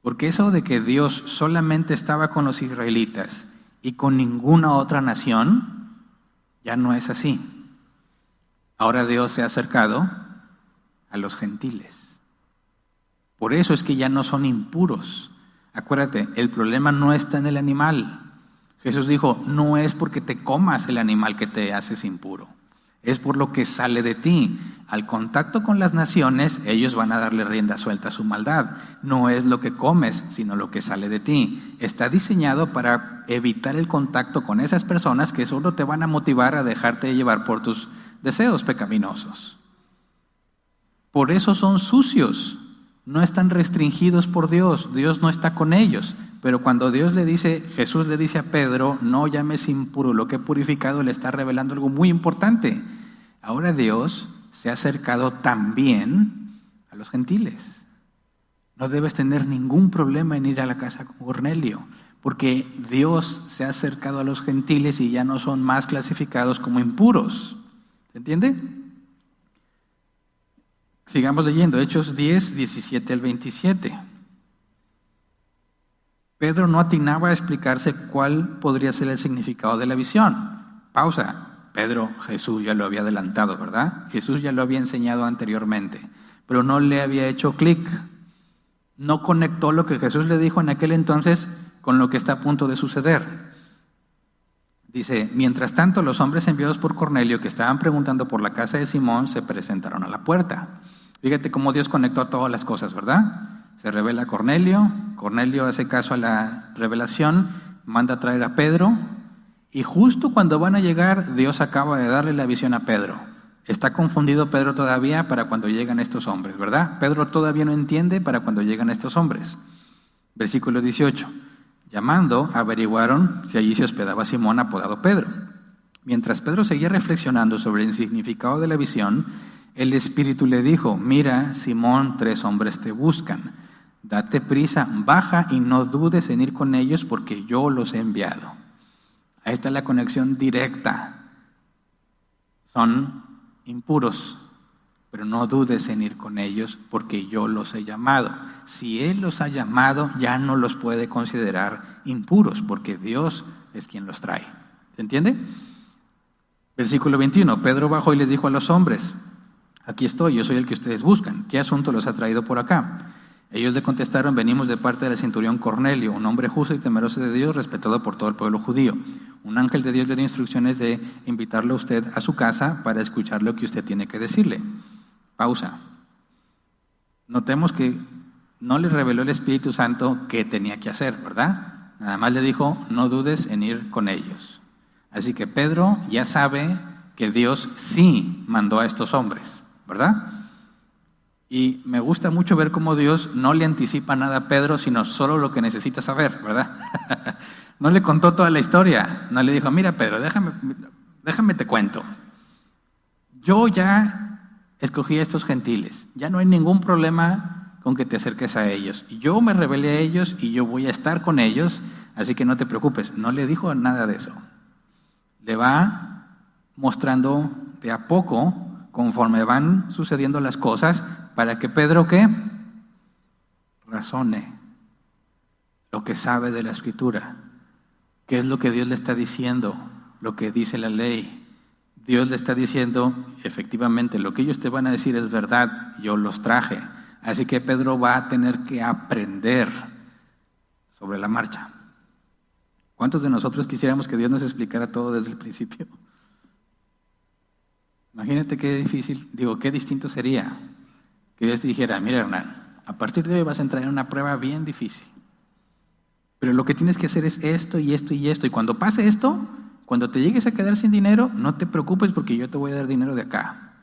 Porque eso de que Dios solamente estaba con los israelitas y con ninguna otra nación, ya no es así. Ahora Dios se ha acercado a los gentiles. Por eso es que ya no son impuros. Acuérdate, el problema no está en el animal. Jesús dijo, no es porque te comas el animal que te haces impuro. Es por lo que sale de ti. Al contacto con las naciones, ellos van a darle rienda suelta a su maldad. No es lo que comes, sino lo que sale de ti. Está diseñado para evitar el contacto con esas personas que solo te van a motivar a dejarte llevar por tus deseos pecaminosos. Por eso son sucios. No están restringidos por Dios. Dios no está con ellos. Pero cuando Jesús le dice a Pedro, no llames impuro lo que he purificado, le está revelando algo muy importante. Ahora Dios se ha acercado también a los gentiles. No debes tener ningún problema en ir a la casa con Cornelio, porque Dios se ha acercado a los gentiles y ya no son más clasificados como impuros. ¿Se entiende? Sigamos leyendo, Hechos 10, 17 al 27. Pedro no atinaba a explicarse cuál podría ser el significado de la visión. Pausa. Pedro, Jesús ya lo había adelantado, ¿verdad? Jesús ya lo había enseñado anteriormente, pero no le había hecho clic. No conectó lo que Jesús le dijo en aquel entonces con lo que está a punto de suceder. Dice, mientras tanto los hombres enviados por Cornelio que estaban preguntando por la casa de Simón se presentaron a la puerta. Fíjate cómo Dios conectó todas las cosas, ¿verdad? Se revela a Cornelio, Cornelio hace caso a la revelación, manda a traer a Pedro, y justo cuando van a llegar, Dios acaba de darle la visión a Pedro. Está confundido Pedro todavía para cuando llegan estos hombres, ¿verdad? Pedro todavía no entiende para cuando llegan estos hombres. Versículo 18. Llamando, averiguaron si allí se hospedaba Simón, apodado Pedro. Mientras Pedro seguía reflexionando sobre el significado de la visión, el Espíritu le dijo: mira, Simón, 3 hombres te buscan. Date prisa, baja y no dudes en ir con ellos porque yo los he enviado. Ahí está la conexión directa. Son impuros, pero no dudes en ir con ellos porque yo los he llamado. Si Él los ha llamado, ya no los puede considerar impuros porque Dios es quien los trae. ¿Se entiende? Versículo 21. Pedro bajó y les dijo a los hombres: aquí estoy, yo soy el que ustedes buscan. ¿Qué asunto los ha traído por acá? Ellos le contestaron: venimos de parte del centurión Cornelio, un hombre justo y temeroso de Dios, respetado por todo el pueblo judío. Un ángel de Dios le dio instrucciones de invitarlo a usted a su casa para escuchar lo que usted tiene que decirle. Pausa. Notemos que no le reveló el Espíritu Santo qué tenía que hacer, ¿verdad? Nada más le dijo: no dudes en ir con ellos. Así que Pedro ya sabe que Dios sí mandó a estos hombres, ¿verdad? Y me gusta mucho ver cómo Dios no le anticipa nada a Pedro, sino solo lo que necesita saber, ¿verdad? No le contó toda la historia, no le dijo: mira Pedro, déjame te cuento. Yo ya escogí a estos gentiles, ya no hay ningún problema con que te acerques a ellos. Yo me revelé a ellos y yo voy a estar con ellos, así que no te preocupes. No le dijo nada de eso. Le va mostrando de a poco, conforme van sucediendo las cosas, para que Pedro, ¿qué? Razone lo que sabe de la Escritura. ¿Qué es lo que Dios le está diciendo? Lo que dice la ley. Dios le está diciendo: efectivamente, lo que ellos te van a decir es verdad, yo los traje. Así que Pedro va a tener que aprender sobre la marcha. ¿Cuántos de nosotros quisiéramos que Dios nos explicara todo desde el principio? Imagínate qué difícil, qué distinto sería que Dios te dijera: mira, Hernán, a partir de hoy vas a entrar en una prueba bien difícil. Pero lo que tienes que hacer es esto y esto y esto. Y cuando pase esto, cuando te llegues a quedar sin dinero, no te preocupes porque yo te voy a dar dinero de acá.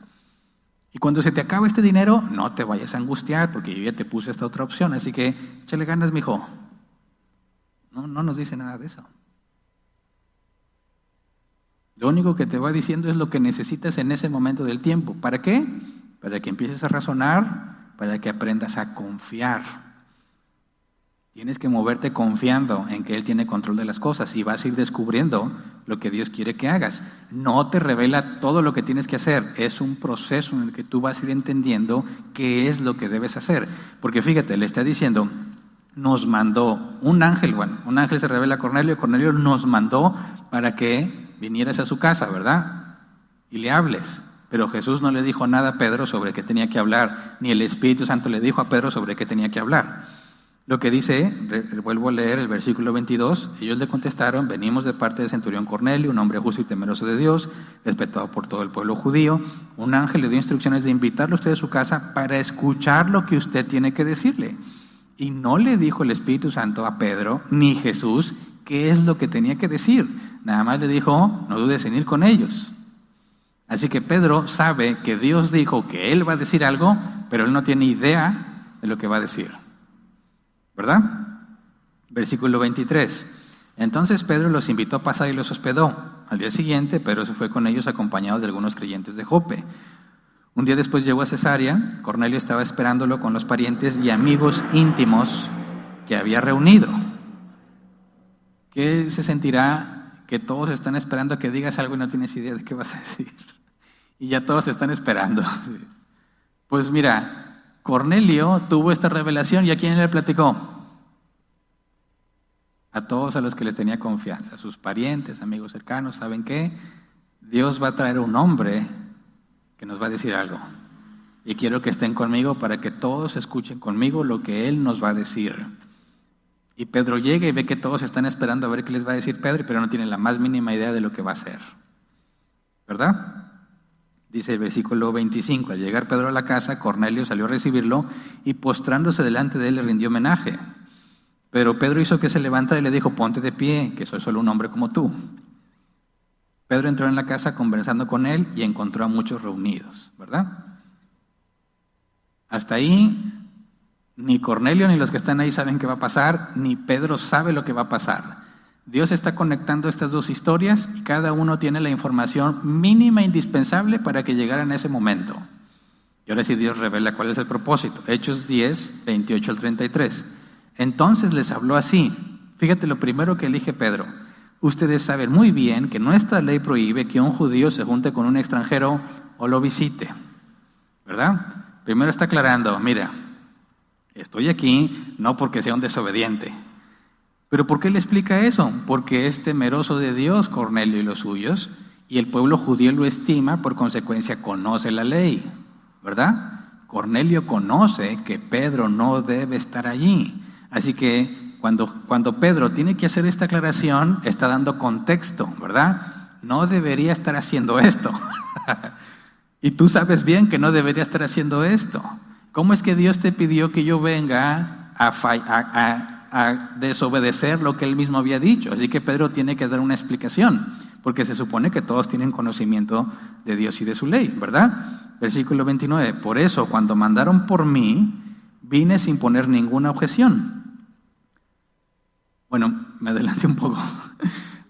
Y cuando se te acabe este dinero, no te vayas a angustiar porque yo ya te puse esta otra opción. Así que échale ganas, mijo. No nos dice nada de eso. Lo único que te va diciendo es lo que necesitas en ese momento del tiempo. ¿Para qué? Para que empieces a razonar, para que aprendas a confiar. Tienes que moverte confiando en que Él tiene control de las cosas y vas a ir descubriendo lo que Dios quiere que hagas. No te revela todo lo que tienes que hacer, es un proceso en el que tú vas a ir entendiendo qué es lo que debes hacer. Porque fíjate, le está diciendo: nos mandó un ángel, un ángel se revela a Cornelio, Cornelio nos mandó para que vinieras a su casa, ¿verdad? Y le hables. Pero Jesús no le dijo nada a Pedro sobre qué tenía que hablar, ni el Espíritu Santo le dijo a Pedro sobre qué tenía que hablar. Lo que dice, vuelvo a leer el versículo 22, ellos le contestaron: venimos de parte del centurión Cornelio, un hombre justo y temeroso de Dios, respetado por todo el pueblo judío. Un ángel le dio instrucciones de invitarlo a usted a su casa para escuchar lo que usted tiene que decirle. Y no le dijo el Espíritu Santo a Pedro, ni Jesús, qué es lo que tenía que decir. Nada más le dijo: no dudes en ir con ellos. Así que Pedro sabe que Dios dijo que él va a decir algo, pero él no tiene idea de lo que va a decir. ¿Verdad? Versículo 23. Entonces Pedro los invitó a pasar y los hospedó. Al día siguiente, Pedro se fue con ellos acompañado de algunos creyentes de Jope. Un día después llegó a Cesarea. Cornelio estaba esperándolo con los parientes y amigos íntimos que había reunido. ¿Qué se sentirá que todos están esperando a que digas algo y no tienes idea de qué vas a decir? Y ya todos están esperando. Pues mira, Cornelio tuvo esta revelación y ¿a quién le platicó? A todos a los que les tenía confianza, a sus parientes, amigos cercanos. ¿Saben qué? Dios va a traer un hombre que nos va a decir algo. Y quiero que estén conmigo para que todos escuchen conmigo lo que Él nos va a decir. Y Pedro llega y ve que todos están esperando a ver qué les va a decir Pedro, pero no tienen la más mínima idea de lo que va a hacer. ¿Verdad? Dice el versículo 25, al llegar Pedro a la casa, Cornelio salió a recibirlo y postrándose delante de él le rindió homenaje. Pero Pedro hizo que se levantara y le dijo: ponte de pie, que soy solo un hombre como tú. Pedro entró en la casa conversando con él y encontró a muchos reunidos, ¿verdad? Hasta ahí, ni Cornelio ni los que están ahí saben qué va a pasar, ni Pedro sabe lo que va a pasar. Dios está conectando estas dos historias y cada uno tiene la información mínima indispensable para que llegaran a ese momento. Y ahora sí Dios revela cuál es el propósito. Hechos 10, 28 al 33. Entonces les habló así. Fíjate lo primero que elige Pedro. Ustedes saben muy bien que nuestra ley prohíbe que un judío se junte con un extranjero o lo visite. ¿Verdad? Primero está aclarando, mira, estoy aquí no porque sea un desobediente. ¿Pero por qué le explica eso? Porque es temeroso de Dios, Cornelio y los suyos, y el pueblo judío lo estima, por consecuencia conoce la ley, ¿verdad? Cornelio conoce que Pedro no debe estar allí. Así que cuando Pedro tiene que hacer esta aclaración, está dando contexto, ¿verdad? No debería estar haciendo esto. Y tú sabes bien que no debería estar haciendo esto. ¿Cómo es que Dios te pidió que yo venga a desobedecer lo que él mismo había dicho? Así que Pedro tiene que dar una explicación, porque se supone que todos tienen conocimiento de Dios y de su ley, ¿verdad? Versículo 29, por eso cuando mandaron por mí, vine sin poner ninguna objeción. Bueno, me adelanté un poco.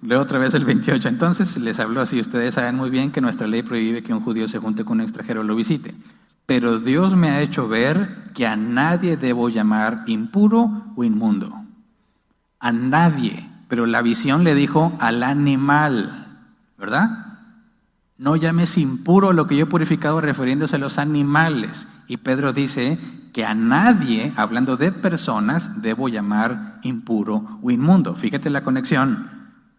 Leo otra vez el 28. Entonces les habló así: ustedes saben muy bien que nuestra ley prohíbe que un judío se junte con un extranjero o lo visite. Pero Dios me ha hecho ver que a nadie debo llamar impuro o inmundo. A nadie. Pero la visión le dijo al animal, ¿verdad? No llames impuro lo que yo he purificado, refiriéndose a los animales. Y Pedro dice que a nadie, hablando de personas, debo llamar impuro o inmundo. Fíjate la conexión.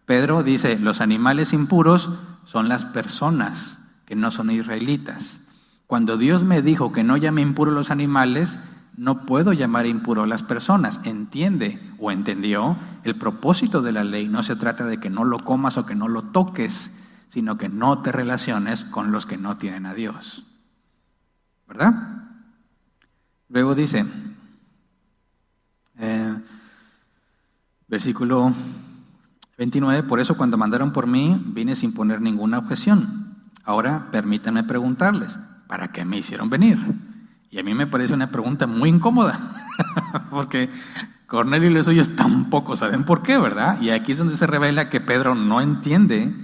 Pedro dice, los animales impuros son las personas que no son israelitas. Cuando Dios me dijo que no llame impuro los animales, no puedo llamar impuro a las personas. Entiende o entendió el propósito de la ley. No se trata de que no lo comas o que no lo toques, sino que no te relaciones con los que no tienen a Dios. ¿Verdad? Luego dice, versículo 29, por eso cuando mandaron por mí, vine sin poner ninguna objeción. Ahora permítanme preguntarles, ¿para qué me hicieron venir? Y a mí me parece una pregunta muy incómoda, porque Cornelio y los suyos tampoco saben por qué, ¿verdad? Y aquí es donde se revela que Pedro no entiende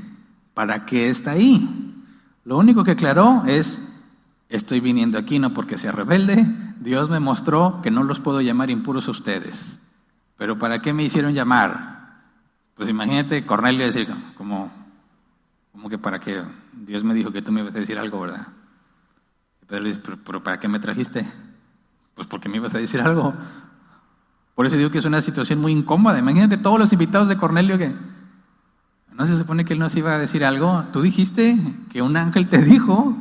para qué está ahí. Lo único que aclaró es, estoy viniendo aquí no porque sea rebelde, Dios me mostró que no los puedo llamar impuros a ustedes. Pero ¿para qué me hicieron llamar? Pues imagínate Cornelio decir, como que para qué, Dios me dijo que tú me ibas a decir algo, ¿verdad? Y Pedro dice, ¿pero para qué me trajiste? Pues porque me ibas a decir algo. Por eso digo que es una situación muy incómoda. Imagínate todos los invitados de Cornelio que, ¿no se supone que él nos iba a decir algo? Tú dijiste que un ángel te dijo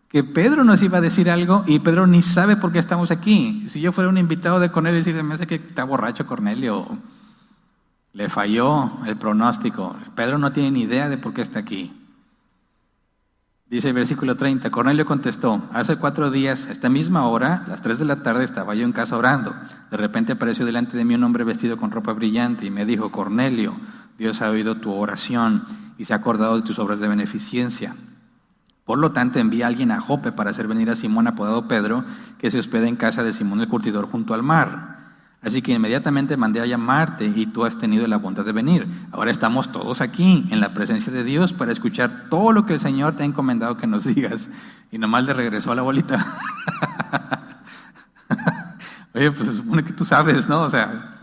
que Pedro nos iba a decir algo y Pedro ni sabe por qué estamos aquí. Si yo fuera un invitado de Cornelio y decir, me hace que está borracho Cornelio, le falló el pronóstico. Pedro no tiene ni idea de por qué está aquí. Dice el versículo 30, Cornelio contestó, hace 4 días, a esta misma hora, las 3 de la tarde, estaba yo en casa orando. De repente apareció delante de mí un hombre vestido con ropa brillante y me dijo, Cornelio, Dios ha oído tu oración y se ha acordado de tus obras de beneficencia. Por lo tanto, envía a alguien a Jope para hacer venir a Simón, apodado Pedro, que se hospeda en casa de Simón el curtidor junto al mar. Así que inmediatamente mandé a llamarte y tú has tenido la bondad de venir. Ahora estamos todos aquí en la presencia de Dios para escuchar todo lo que el Señor te ha encomendado que nos digas. Y nomás le regresó a la bolita. Oye, pues se supone que tú sabes, ¿no? O sea,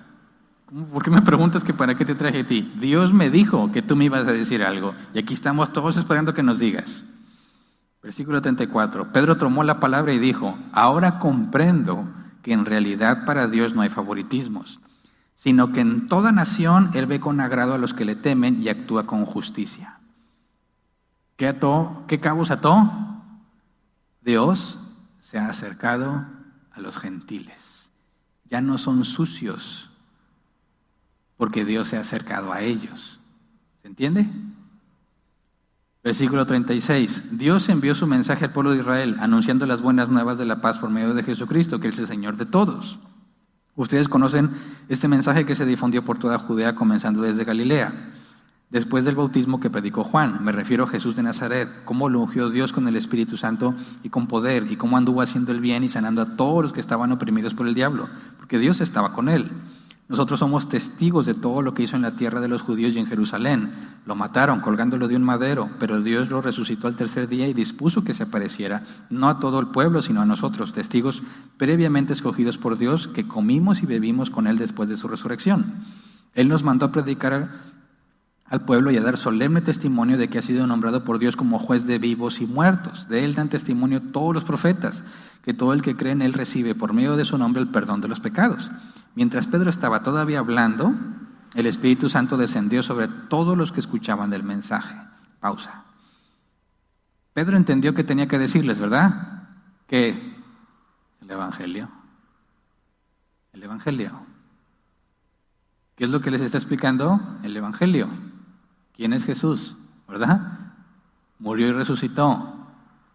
¿por qué me preguntas que para qué te traje a ti? Dios me dijo que tú me ibas a decir algo y aquí estamos todos esperando que nos digas. Versículo 34. Pedro tomó la palabra y dijo, ahora comprendo que en realidad para Dios no hay favoritismos, sino que en toda nación Él ve con agrado a los que le temen y actúa con justicia. ¿Qué cabos ató? Dios se ha acercado a los gentiles. Ya no son sucios, porque Dios se ha acercado a ellos. ¿Se entiende? Versículo 36. Dios envió su mensaje al pueblo de Israel, anunciando las buenas nuevas de la paz por medio de Jesucristo, que es el Señor de todos. Ustedes conocen este mensaje que se difundió por toda Judea, comenzando desde Galilea, después del bautismo que predicó Juan. Me refiero a Jesús de Nazaret, cómo lo ungió Dios con el Espíritu Santo y con poder, y cómo anduvo haciendo el bien y sanando a todos los que estaban oprimidos por el diablo, porque Dios estaba con él. Nosotros somos testigos de todo lo que hizo en la tierra de los judíos y en Jerusalén. Lo mataron colgándolo de un madero, pero Dios lo resucitó al tercer día y dispuso que se apareciera, no a todo el pueblo, sino a nosotros, testigos previamente escogidos por Dios, que comimos y bebimos con Él después de su resurrección. Él nos mandó a predicar al pueblo y a dar solemne testimonio de que ha sido nombrado por Dios como juez de vivos y muertos. De Él dan testimonio todos los profetas, que todo el que cree en Él recibe por medio de su nombre el perdón de los pecados. Mientras Pedro estaba todavía hablando, el Espíritu Santo descendió sobre todos los que escuchaban el mensaje. Pausa. Pedro entendió que tenía que decirles, ¿verdad? Que el Evangelio. El Evangelio. ¿Qué es lo que les está explicando? El Evangelio. ¿Quién es Jesús? ¿Verdad? Murió y resucitó.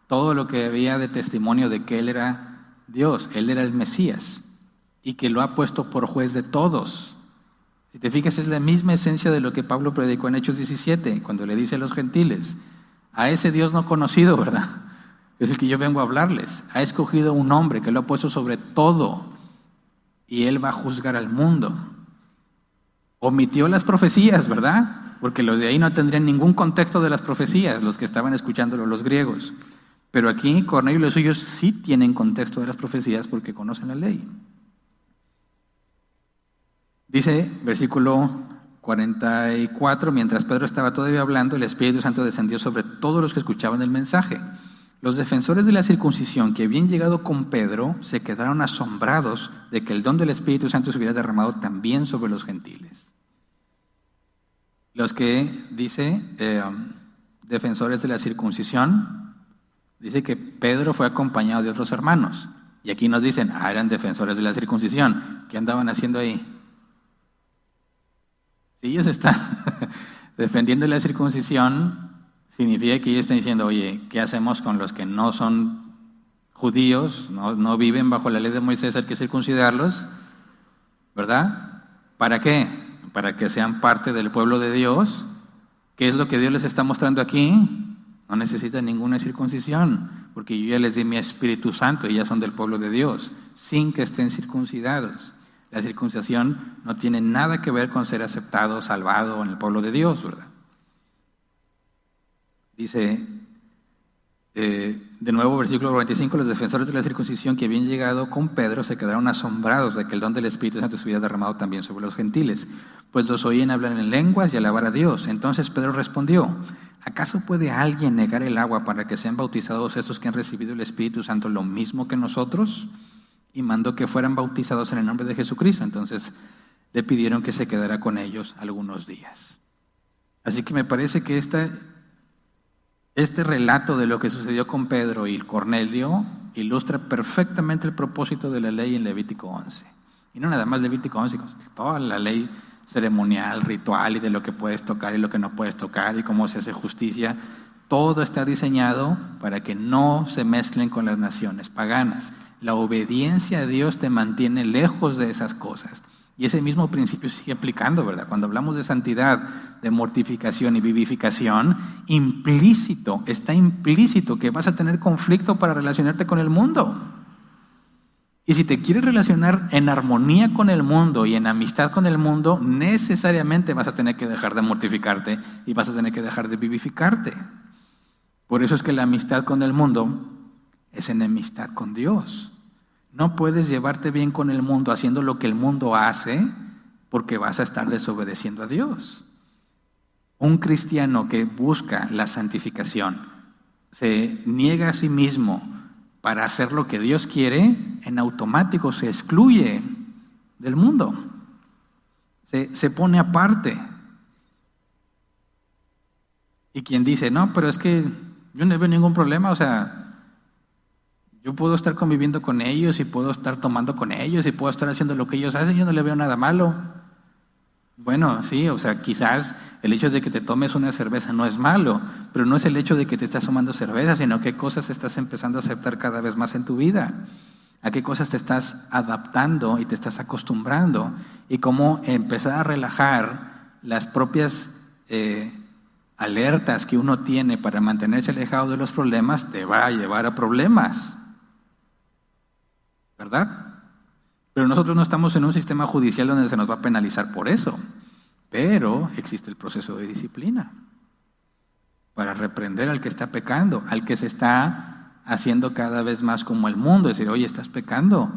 Todo lo que había de testimonio de que Él era Dios, Él era el Mesías, y que lo ha puesto por juez de todos. Si te fijas, es la misma esencia de lo que Pablo predicó en Hechos 17, cuando le dice a los gentiles, a ese Dios no conocido, ¿verdad? Es el que yo vengo a hablarles. Ha escogido un hombre que lo ha puesto sobre todo, y Él va a juzgar al mundo. Omitió las profecías, ¿verdad? Porque los de ahí no tendrían ningún contexto de las profecías, los que estaban escuchándolo, los griegos. Pero aquí Cornelio y los suyos sí tienen contexto de las profecías porque conocen la ley. Dice, versículo 44, mientras Pedro estaba todavía hablando, el Espíritu Santo descendió sobre todos los que escuchaban el mensaje. Los defensores de la circuncisión que habían llegado con Pedro se quedaron asombrados de que el don del Espíritu Santo se hubiera derramado también sobre los gentiles. Los que, dice, defensores de la circuncisión, dice que Pedro fue acompañado de otros hermanos. Y aquí nos dicen, eran defensores de la circuncisión. ¿Qué andaban haciendo ahí? Si ellos están defendiendo la circuncisión, significa que ellos están diciendo, oye, ¿qué hacemos con los que no son judíos, no viven bajo la ley de Moisés, hay que circuncidarlos? ¿Verdad? ¿Para qué? Para que sean parte del pueblo de Dios. ¿Qué es lo que Dios les está mostrando aquí? No necesitan ninguna circuncisión, porque yo ya les di mi Espíritu Santo y ya son del pueblo de Dios, sin que estén circuncidados. La circuncisión no tiene nada que ver con ser aceptado, salvado en el pueblo de Dios, ¿verdad? Dice, de nuevo, versículo 45, los defensores de la circuncisión que habían llegado con Pedro se quedaron asombrados de que el don del Espíritu Santo se hubiera derramado también sobre los gentiles, pues los oían hablar en lenguas y alabar a Dios. Entonces Pedro respondió, ¿acaso puede alguien negar el agua para que sean bautizados esos que han recibido el Espíritu Santo lo mismo que nosotros? Y mandó que fueran bautizados en el nombre de Jesucristo. Entonces le pidieron que se quedara con ellos algunos días. Así que me parece que este relato de lo que sucedió con Pedro y Cornelio ilustra perfectamente el propósito de la ley en Levítico 11. Y no nada más Levítico 11, toda la ley ceremonial, ritual y de lo que puedes tocar y lo que no puedes tocar y cómo se hace justicia. Todo está diseñado para que no se mezclen con las naciones paganas. La obediencia a Dios te mantiene lejos de esas cosas. Y ese mismo principio sigue aplicando, ¿verdad? Cuando hablamos de santidad, de mortificación y vivificación, está implícito que vas a tener conflicto para relacionarte con el mundo. Y si te quieres relacionar en armonía con el mundo y en amistad con el mundo, necesariamente vas a tener que dejar de mortificarte y vas a tener que dejar de vivificarte. Por eso es que la amistad con el mundo es enemistad con Dios. No puedes llevarte bien con el mundo haciendo lo que el mundo hace porque vas a estar desobedeciendo a Dios. Un cristiano que busca la santificación se niega a sí mismo para hacer lo que Dios quiere, en automático se excluye del mundo. Se pone aparte. Y quien dice, no, pero es que yo no veo ningún problema, o sea, yo puedo estar conviviendo con ellos y puedo estar tomando con ellos y puedo estar haciendo lo que ellos hacen, yo no le veo nada malo. Bueno, sí, o sea, quizás el hecho de que te tomes una cerveza no es malo, pero no es el hecho de que te estás tomando cerveza, sino qué cosas estás empezando a aceptar cada vez más en tu vida, a qué cosas te estás adaptando y te estás acostumbrando y cómo empezar a relajar las propias alertas que uno tiene para mantenerse alejado de los problemas te va a llevar a problemas. ¿Verdad? Pero nosotros no estamos en un sistema judicial donde se nos va a penalizar por eso. Pero existe el proceso de disciplina para reprender al que está pecando, al que se está haciendo cada vez más como el mundo. Decir, oye, estás pecando,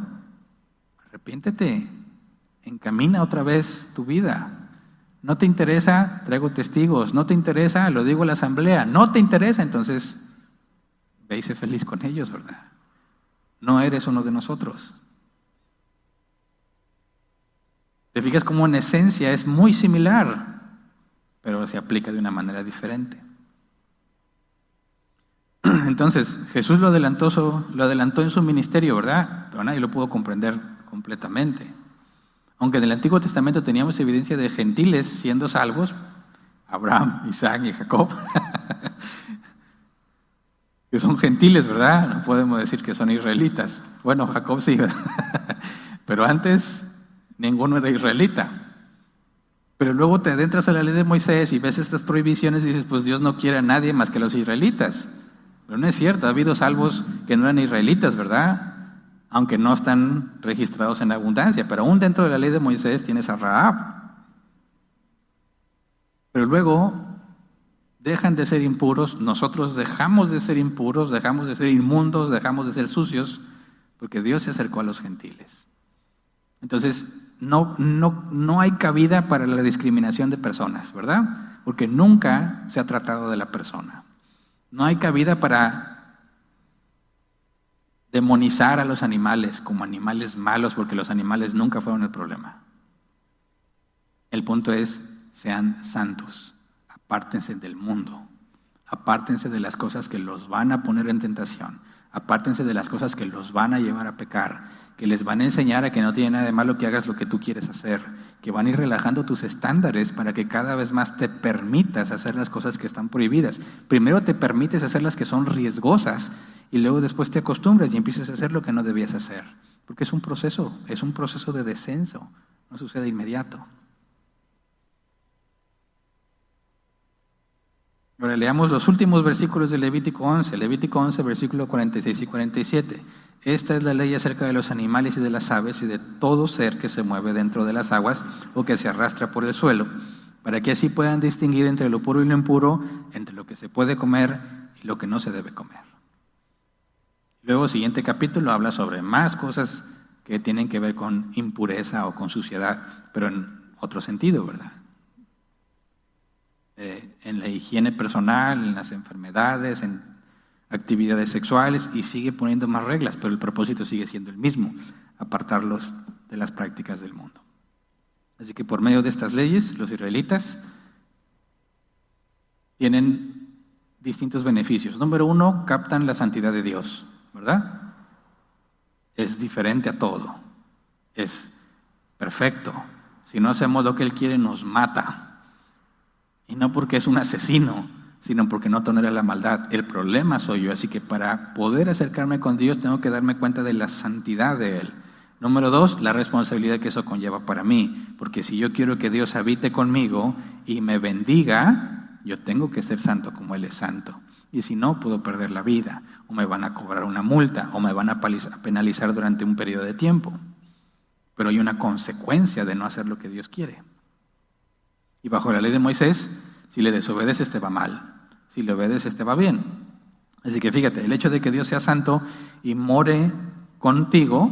arrepiéntete, encamina otra vez tu vida. No te interesa, traigo testigos. No te interesa, lo digo a la asamblea. No te interesa, entonces ve y sé feliz con ellos, ¿verdad? No eres uno de nosotros. ¿Te fijas cómo en esencia es muy similar, pero se aplica de una manera diferente? Entonces, Jesús lo adelantó en su ministerio, ¿verdad? Pero nadie lo pudo comprender completamente. Aunque en el Antiguo Testamento teníamos evidencia de gentiles siendo salvos, Abraham, Isaac y Jacob, que son gentiles, ¿verdad? No podemos decir que son israelitas. Bueno, Jacob sí, ¿verdad? Pero antes ninguno era israelita. Pero luego te adentras a la ley de Moisés y ves estas prohibiciones y dices, pues Dios no quiere a nadie más que a los israelitas. Pero no es cierto, ha habido salvos que no eran israelitas, ¿verdad? Aunque no están registrados en abundancia, pero aún dentro de la ley de Moisés tienes a Rahab. Pero luego dejan de ser impuros, nosotros dejamos de ser impuros, dejamos de ser inmundos, dejamos de ser sucios, porque Dios se acercó a los gentiles. Entonces, no hay cabida para la discriminación de personas, ¿verdad? Porque nunca se ha tratado de la persona. No hay cabida para demonizar a los animales como animales malos, porque los animales nunca fueron el problema. El punto es, sean santos, apártense del mundo, apártense de las cosas que los van a poner en tentación, apártense de las cosas que los van a llevar a pecar, que les van a enseñar a que no tiene nada de malo que hagas lo que tú quieres hacer, que van a ir relajando tus estándares para que cada vez más te permitas hacer las cosas que están prohibidas. Primero te permites hacer las que son riesgosas y luego después te acostumbras y empiezas a hacer lo que no debías hacer. Porque es un proceso de descenso, no sucede inmediato. Ahora leamos los últimos versículos de Levítico 11, versículo 46 y 47. Esta es la ley acerca de los animales y de las aves y de todo ser que se mueve dentro de las aguas o que se arrastra por el suelo, para que así puedan distinguir entre lo puro y lo impuro, entre lo que se puede comer y lo que no se debe comer. Luego, siguiente capítulo habla sobre más cosas que tienen que ver con impureza o con suciedad, pero en otro sentido, ¿verdad? En la higiene personal, en las enfermedades, en actividades sexuales, y sigue poniendo más reglas, pero el propósito sigue siendo el mismo, apartarlos de las prácticas del mundo. Así que por medio de estas leyes, los israelitas tienen distintos beneficios. Número 1, captan la santidad de Dios, ¿verdad? Es diferente a todo, es perfecto. Si no hacemos lo que Él quiere, nos mata. Y no porque es un asesino, sino porque no tolera la maldad. El problema soy yo, así que para poder acercarme con Dios tengo que darme cuenta de la santidad de Él. Número 2, la responsabilidad que eso conlleva para mí, porque si yo quiero que Dios habite conmigo y me bendiga, yo tengo que ser santo como Él es santo. Y si no, puedo perder la vida, o me van a cobrar una multa, o me van a penalizar durante un periodo de tiempo. Pero hay una consecuencia de no hacer lo que Dios quiere. Y bajo la ley de Moisés, si le desobedeces te va mal, si le obedeces te va bien. Así que fíjate, el hecho de que Dios sea santo y more contigo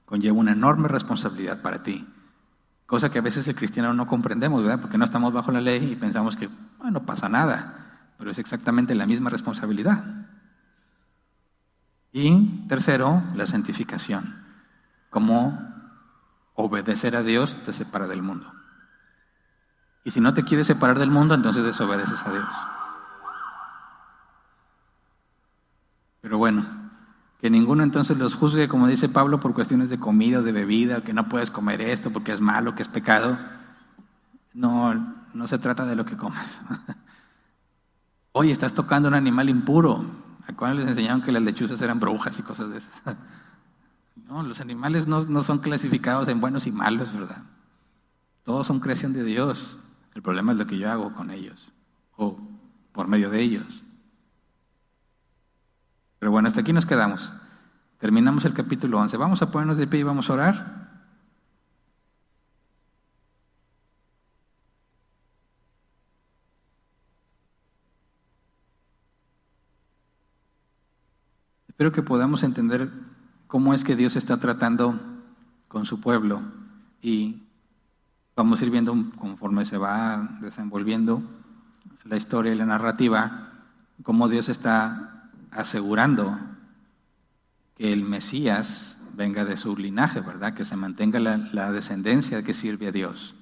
conlleva una enorme responsabilidad para ti. Cosa que a veces el cristiano no comprendemos, ¿verdad? Porque no estamos bajo la ley y pensamos que no pasa nada, pero es exactamente la misma responsabilidad. Y tercero, la santificación. Cómo obedecer a Dios te separa del mundo. Y si no te quieres separar del mundo, entonces desobedeces a Dios. Pero bueno, que ninguno entonces los juzgue, como dice Pablo, por cuestiones de comida o de bebida, que no puedes comer esto porque es malo, que es pecado. No se trata de lo que comes. Oye, estás tocando un animal impuro. ¿A cuándo les enseñaron que las lechuzas eran brujas y cosas de esas? No, los animales no son clasificados en buenos y malos, ¿verdad? Todos son creación de Dios. El problema es lo que yo hago con ellos o por medio de ellos. Pero bueno, hasta aquí nos quedamos. Terminamos el capítulo 11. Vamos a ponernos de pie y vamos a orar. Espero que podamos entender cómo es que Dios está tratando con su pueblo y vamos a ir viendo conforme se va desenvolviendo la historia y la narrativa, cómo Dios está asegurando que el Mesías venga de su linaje, ¿verdad? Que se mantenga la descendencia que sirve a Dios.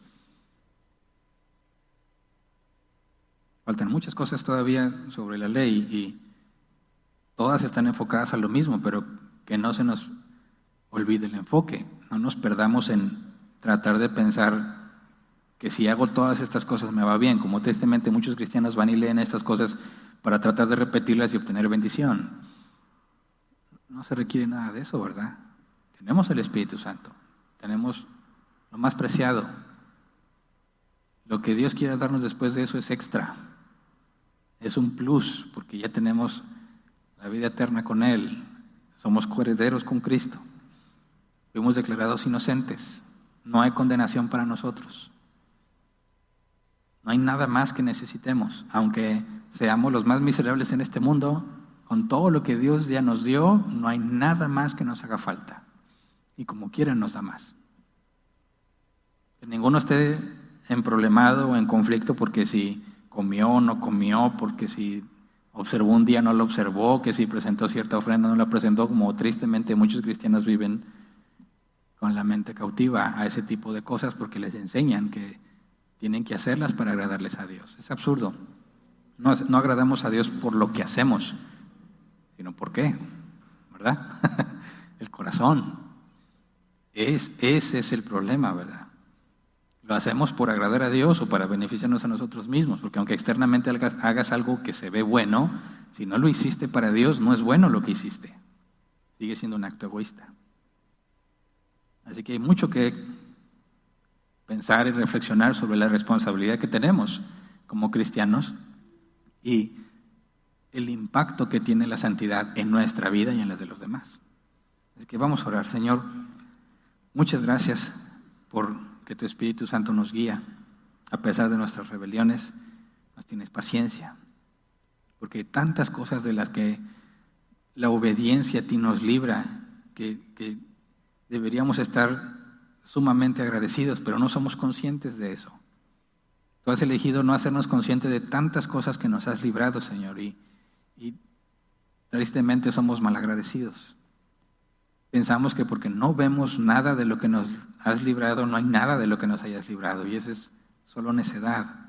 Faltan muchas cosas todavía sobre la ley y todas están enfocadas a lo mismo, pero que no se nos olvide el enfoque. No nos perdamos en tratar de pensar que si hago todas estas cosas me va bien, como tristemente muchos cristianos van y leen estas cosas para tratar de repetirlas y obtener bendición. No se requiere nada de eso, ¿verdad? Tenemos el Espíritu Santo, tenemos lo más preciado. Lo que Dios quiere darnos después de eso es extra, es un plus, porque ya tenemos la vida eterna con Él, somos coherederos con Cristo, fuimos declarados inocentes, no hay condenación para nosotros. No hay nada más que necesitemos, aunque seamos los más miserables en este mundo, con todo lo que Dios ya nos dio, no hay nada más que nos haga falta. Y como quiera nos da más. Que ninguno esté emproblemado o en conflicto porque si comió o no comió, porque si observó un día no lo observó, que si presentó cierta ofrenda no la presentó, como tristemente muchos cristianos viven con la mente cautiva a ese tipo de cosas porque les enseñan que tienen que hacerlas para agradarles a Dios. Es absurdo. No agradamos a Dios por lo que hacemos, sino por qué, ¿verdad? El corazón. Ese es el problema, ¿verdad? Lo hacemos por agradar a Dios o para beneficiarnos a nosotros mismos, porque aunque externamente hagas algo que se ve bueno, si no lo hiciste para Dios, no es bueno lo que hiciste. Sigue siendo un acto egoísta. Así que hay mucho que pensar y reflexionar sobre la responsabilidad que tenemos como cristianos y el impacto que tiene la santidad en nuestra vida y en la de los demás. Así que vamos a orar. Señor, muchas gracias por que tu Espíritu Santo nos guía a pesar de nuestras rebeliones, nos tienes paciencia, porque hay tantas cosas de las que la obediencia a ti nos libra, que deberíamos estar sumamente agradecidos, pero no somos conscientes de eso. Tú has elegido no hacernos conscientes de tantas cosas que nos has librado, Señor, y tristemente somos malagradecidos. Pensamos que porque no vemos nada de lo que nos has librado, no hay nada de lo que nos hayas librado, y eso es solo necedad.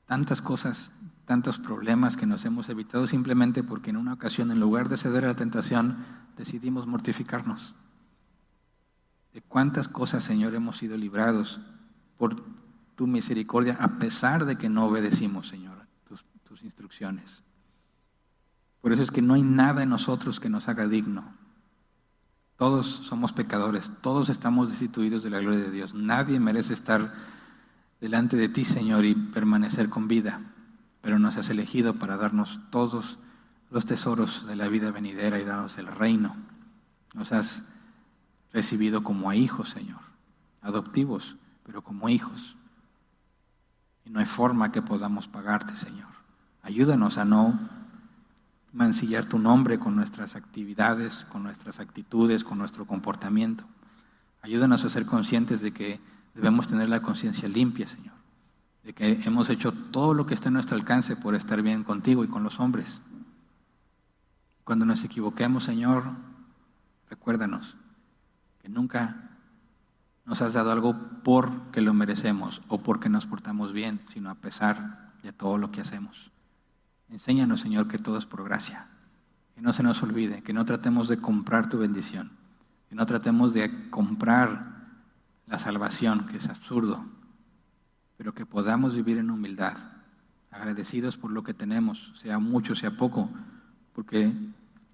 Tantas cosas, tantos problemas que nos hemos evitado simplemente porque en una ocasión, en lugar de ceder a la tentación, decidimos mortificarnos. De cuántas cosas, Señor, hemos sido librados por tu misericordia, a pesar de que no obedecimos, Señor, tus instrucciones. Por eso es que no hay nada en nosotros que nos haga digno. Todos somos pecadores, todos estamos destituidos de la gloria de Dios. Nadie merece estar delante de ti, Señor, y permanecer con vida, pero nos has elegido para darnos todos los tesoros de la vida venidera y darnos el reino. Nos has recibido como a hijos, Señor, adoptivos, pero como hijos. Y no hay forma que podamos pagarte, Señor. Ayúdanos a no mancillar tu nombre con nuestras actividades, con nuestras actitudes, con nuestro comportamiento. Ayúdanos a ser conscientes de que debemos tener la conciencia limpia, Señor, de que hemos hecho todo lo que está en nuestro alcance por estar bien contigo y con los hombres. Cuando nos equivoquemos, Señor, recuérdanos que nunca nos has dado algo porque lo merecemos o porque nos portamos bien, sino a pesar de todo lo que hacemos. Enséñanos, Señor, que todo es por gracia, que no se nos olvide, que no tratemos de comprar tu bendición, que no tratemos de comprar la salvación, que es absurdo, pero que podamos vivir en humildad, agradecidos por lo que tenemos, sea mucho, sea poco, porque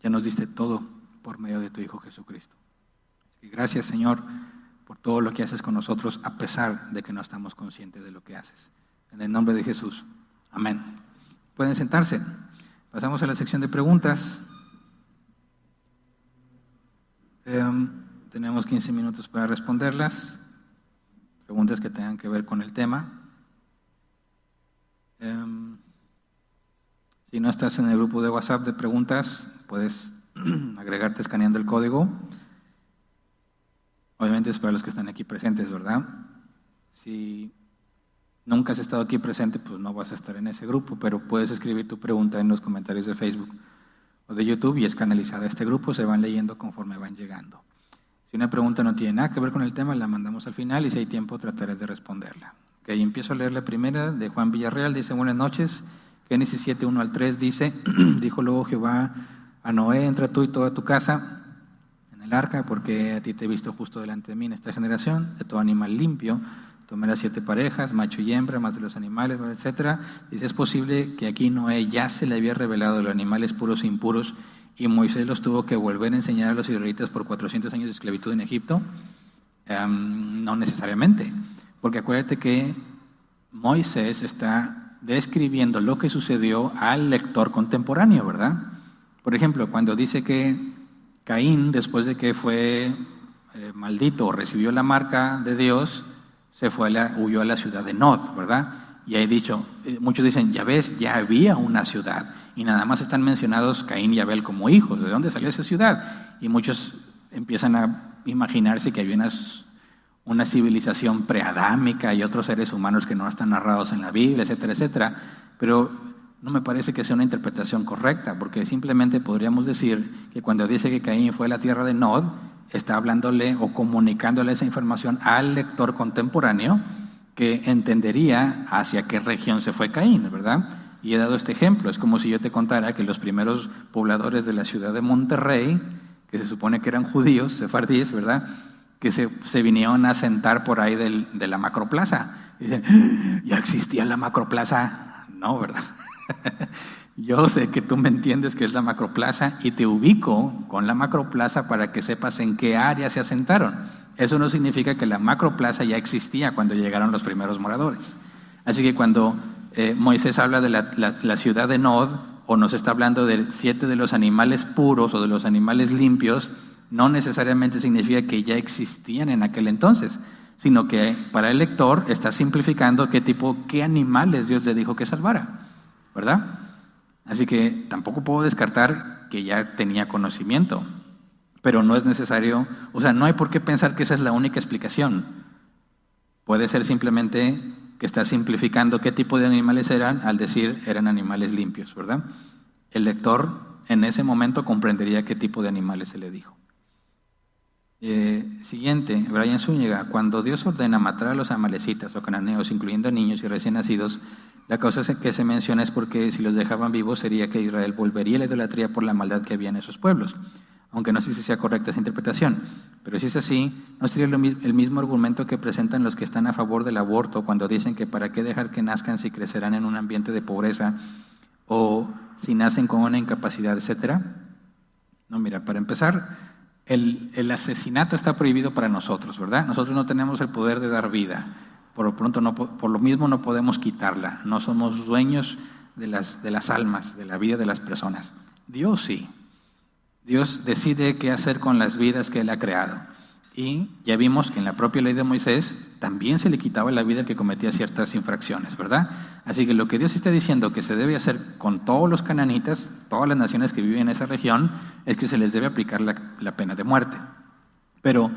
ya nos diste todo por medio de tu Hijo Jesucristo. Y gracias, Señor, por todo lo que haces con nosotros, a pesar de que no estamos conscientes de lo que haces. En el nombre de Jesús. Amén. Pueden sentarse. Pasamos a la sección de preguntas. Tenemos 15 minutos para responderlas. Preguntas que tengan que ver con el tema. Si no estás en el grupo de WhatsApp de preguntas, puedes agregarte escaneando el código. Obviamente es para los que están aquí presentes, ¿verdad? Si nunca has estado aquí presente, pues no vas a estar en ese grupo, pero puedes escribir tu pregunta en los comentarios de Facebook o de YouTube y es canalizada a este grupo, se van leyendo conforme van llegando. Si una pregunta no tiene nada que ver con el tema, la mandamos al final y si hay tiempo trataré de responderla. Okay, empiezo a leer la primera de Juan Villarreal, dice: buenas noches. Génesis 7, 1 al 3 dice: dijo luego Jehová a Noé: entra tú y toda tu casa en el arca, porque a ti te he visto justo delante de mí en esta generación. De todo animal limpio tomarás 7 parejas, macho y hembra, más de los animales, etcétera. Dice: es posible que aquí Noé ya se le había revelado los animales puros e impuros, y Moisés los tuvo que volver a enseñar a los israelitas por 400 años de esclavitud en Egipto. No necesariamente, porque acuérdate que Moisés está describiendo lo que sucedió al lector contemporáneo, ¿verdad? Por ejemplo, cuando dice que Caín, después de que fue maldito o recibió la marca de Dios, huyó a la ciudad de Nod, ¿verdad? Y hay dicho, muchos dicen, ya ves, ya había una ciudad, y nada más están mencionados Caín y Abel como hijos. ¿De dónde salió esa ciudad? Y muchos empiezan a imaginarse que había una civilización preadámica y otros seres humanos que no están narrados en la Biblia, etcétera, etcétera. Pero no me parece que sea una interpretación correcta, porque simplemente podríamos decir que cuando dice que Caín fue a la tierra de Nod, está hablándole o comunicándole esa información al lector contemporáneo, que entendería hacia qué región se fue Caín, ¿verdad? Y he dado este ejemplo. Es como si yo te contara que los primeros pobladores de la ciudad de Monterrey, que se supone que eran judíos, sefardíes, ¿verdad?, que se vinieron a sentar por ahí de la macroplaza. Y dicen, ¿ya existía la macroplaza? No, ¿verdad? Yo sé que tú me entiendes que es la macroplaza y te ubico con la macroplaza para que sepas en qué área se asentaron. Eso no significa que la macroplaza ya existía cuando llegaron los primeros moradores. Así que cuando Moisés habla de la ciudad de Nod, o nos está hablando de 7 de los animales puros o de los animales limpios, no necesariamente significa que ya existían en aquel entonces, sino que para el lector está simplificando qué animales Dios le dijo que salvara, ¿verdad? Así que tampoco puedo descartar que ya tenía conocimiento, pero no es necesario, o sea, no hay por qué pensar que esa es la única explicación. Puede ser simplemente que está simplificando qué tipo de animales eran al decir eran animales limpios, ¿verdad? El lector en ese momento comprendería qué tipo de animales se le dijo. Siguiente, Brian Zúñiga: cuando Dios ordena matar a los amalecitas o cananeos, incluyendo niños y recién nacidos, la causa que se menciona es porque si los dejaban vivos sería que Israel volvería a la idolatría por la maldad que había en esos pueblos. Aunque no sé si sea correcta esa interpretación, pero si es así, ¿no sería el mismo argumento que presentan los que están a favor del aborto cuando dicen que para qué dejar que nazcan si crecerán en un ambiente de pobreza o si nacen con una incapacidad, etcétera? No, mira, para empezar, el asesinato está prohibido para nosotros, ¿verdad? Nosotros no tenemos el poder de dar vida. Por lo mismo no podemos quitarla. No somos dueños de las almas, de la vida de las personas. Dios sí. Dios decide qué hacer con las vidas que Él ha creado. Y ya vimos que en la propia ley de Moisés también se le quitaba la vida al que cometía ciertas infracciones, ¿verdad? Así que lo que Dios está diciendo que se debe hacer con todos los cananitas, todas las naciones que viven en esa región, es que se les debe aplicar la pena de muerte. Pero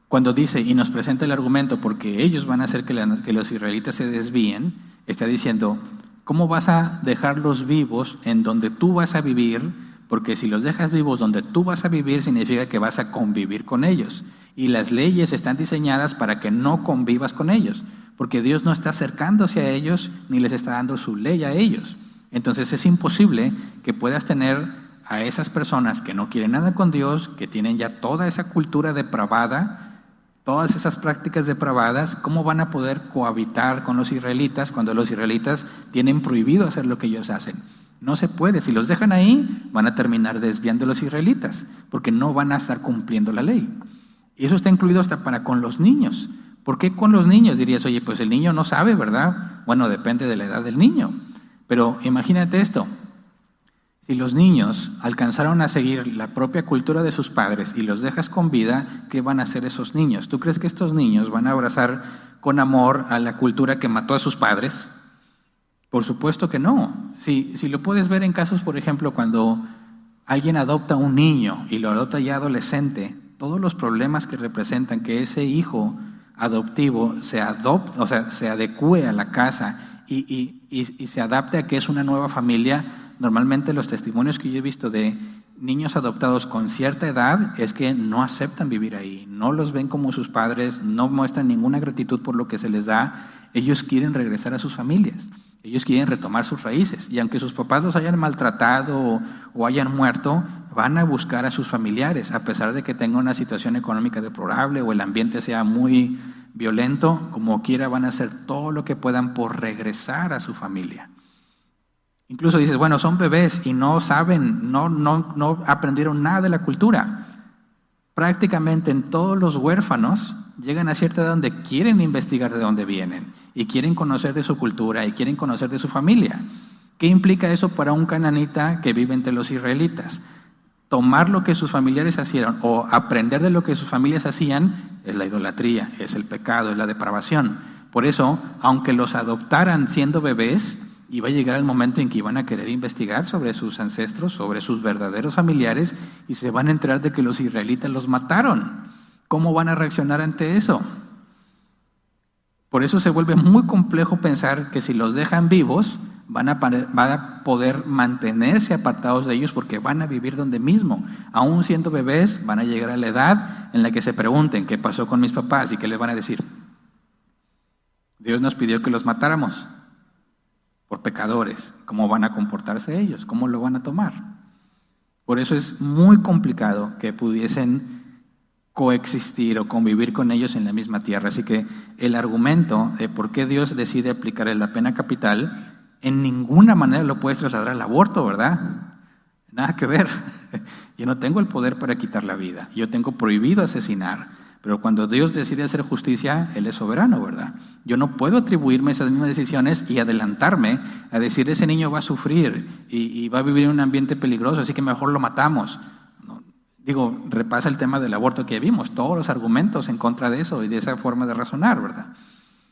cuando dice y nos presenta el argumento porque ellos van a hacer que los israelitas se desvíen, está diciendo, ¿cómo vas a dejarlos vivos en donde tú vas a vivir? Porque si los dejas vivos donde tú vas a vivir, significa que vas a convivir con ellos. Y las leyes están diseñadas para que no convivas con ellos, porque Dios no está acercándose a ellos ni les está dando su ley a ellos. Entonces es imposible que puedas tener a esas personas que no quieren nada con Dios, que tienen ya toda esa cultura depravada, todas esas prácticas depravadas. ¿Cómo van a poder cohabitar con los israelitas cuando los israelitas tienen prohibido hacer lo que ellos hacen? No se puede. Si los dejan ahí, van a terminar desviando a los israelitas, porque no van a estar cumpliendo la ley. Y eso está incluido hasta para con los niños. ¿Por qué con los niños? Dirías, oye, pues el niño no sabe, ¿verdad? Bueno, depende de la edad del niño. Pero imagínate esto. Si los niños alcanzaron a seguir la propia cultura de sus padres y los dejas con vida, ¿qué van a hacer esos niños? ¿Tú crees que estos niños van a abrazar con amor a la cultura que mató a sus padres? Por supuesto que no. Si lo puedes ver en casos, por ejemplo, cuando alguien adopta a un niño y lo adopta ya adolescente, todos los problemas que representan que ese hijo adoptivo se adecue a la casa y se adapte a que es una nueva familia. Normalmente los testimonios que yo he visto de niños adoptados con cierta edad es que no aceptan vivir ahí, no los ven como sus padres, no muestran ninguna gratitud por lo que se les da. Ellos quieren regresar a sus familias, ellos quieren retomar sus raíces, y aunque sus papás los hayan maltratado o hayan muerto, van a buscar a sus familiares, a pesar de que tengan una situación económica deplorable o el ambiente sea muy violento, como quiera van a hacer todo lo que puedan por regresar a su familia. Incluso dices, bueno, son bebés y no saben, no aprendieron nada de la cultura. Prácticamente en todos los huérfanos llegan a cierta edad donde quieren investigar de dónde vienen y quieren conocer de su cultura y quieren conocer de su familia. ¿Qué implica eso para un cananita que vive entre los israelitas? Tomar lo que sus familiares hacían o aprender de lo que sus familias hacían es la idolatría, es el pecado, es la depravación. Por eso, aunque los adoptaran siendo bebés, iba a llegar el momento en que iban a querer investigar sobre sus ancestros, sobre sus verdaderos familiares, y se van a enterar de que los israelitas los mataron. ¿Cómo van a reaccionar ante eso? Por eso se vuelve muy complejo pensar que si los dejan vivos, van a poder mantenerse apartados de ellos porque van a vivir donde mismo. Aún siendo bebés, van a llegar a la edad en la que se pregunten qué pasó con mis papás y qué les van a decir. Dios nos pidió que los matáramos por pecadores. ¿Cómo van a comportarse ellos? ¿Cómo lo van a tomar? Por eso es muy complicado que pudiesen coexistir o convivir con ellos en la misma tierra. Así que el argumento de por qué Dios decide aplicar la pena capital en ninguna manera lo puedes trasladar al aborto, ¿verdad? Nada que ver. Yo no tengo el poder para quitar la vida. Yo tengo prohibido asesinar. Pero cuando Dios decide hacer justicia, Él es soberano, ¿verdad? Yo no puedo atribuirme esas mismas decisiones y adelantarme a decir ese niño va a sufrir y va a vivir en un ambiente peligroso, así que mejor lo matamos. No, repasa el tema del aborto que vimos, todos los argumentos en contra de eso y de esa forma de razonar, ¿verdad?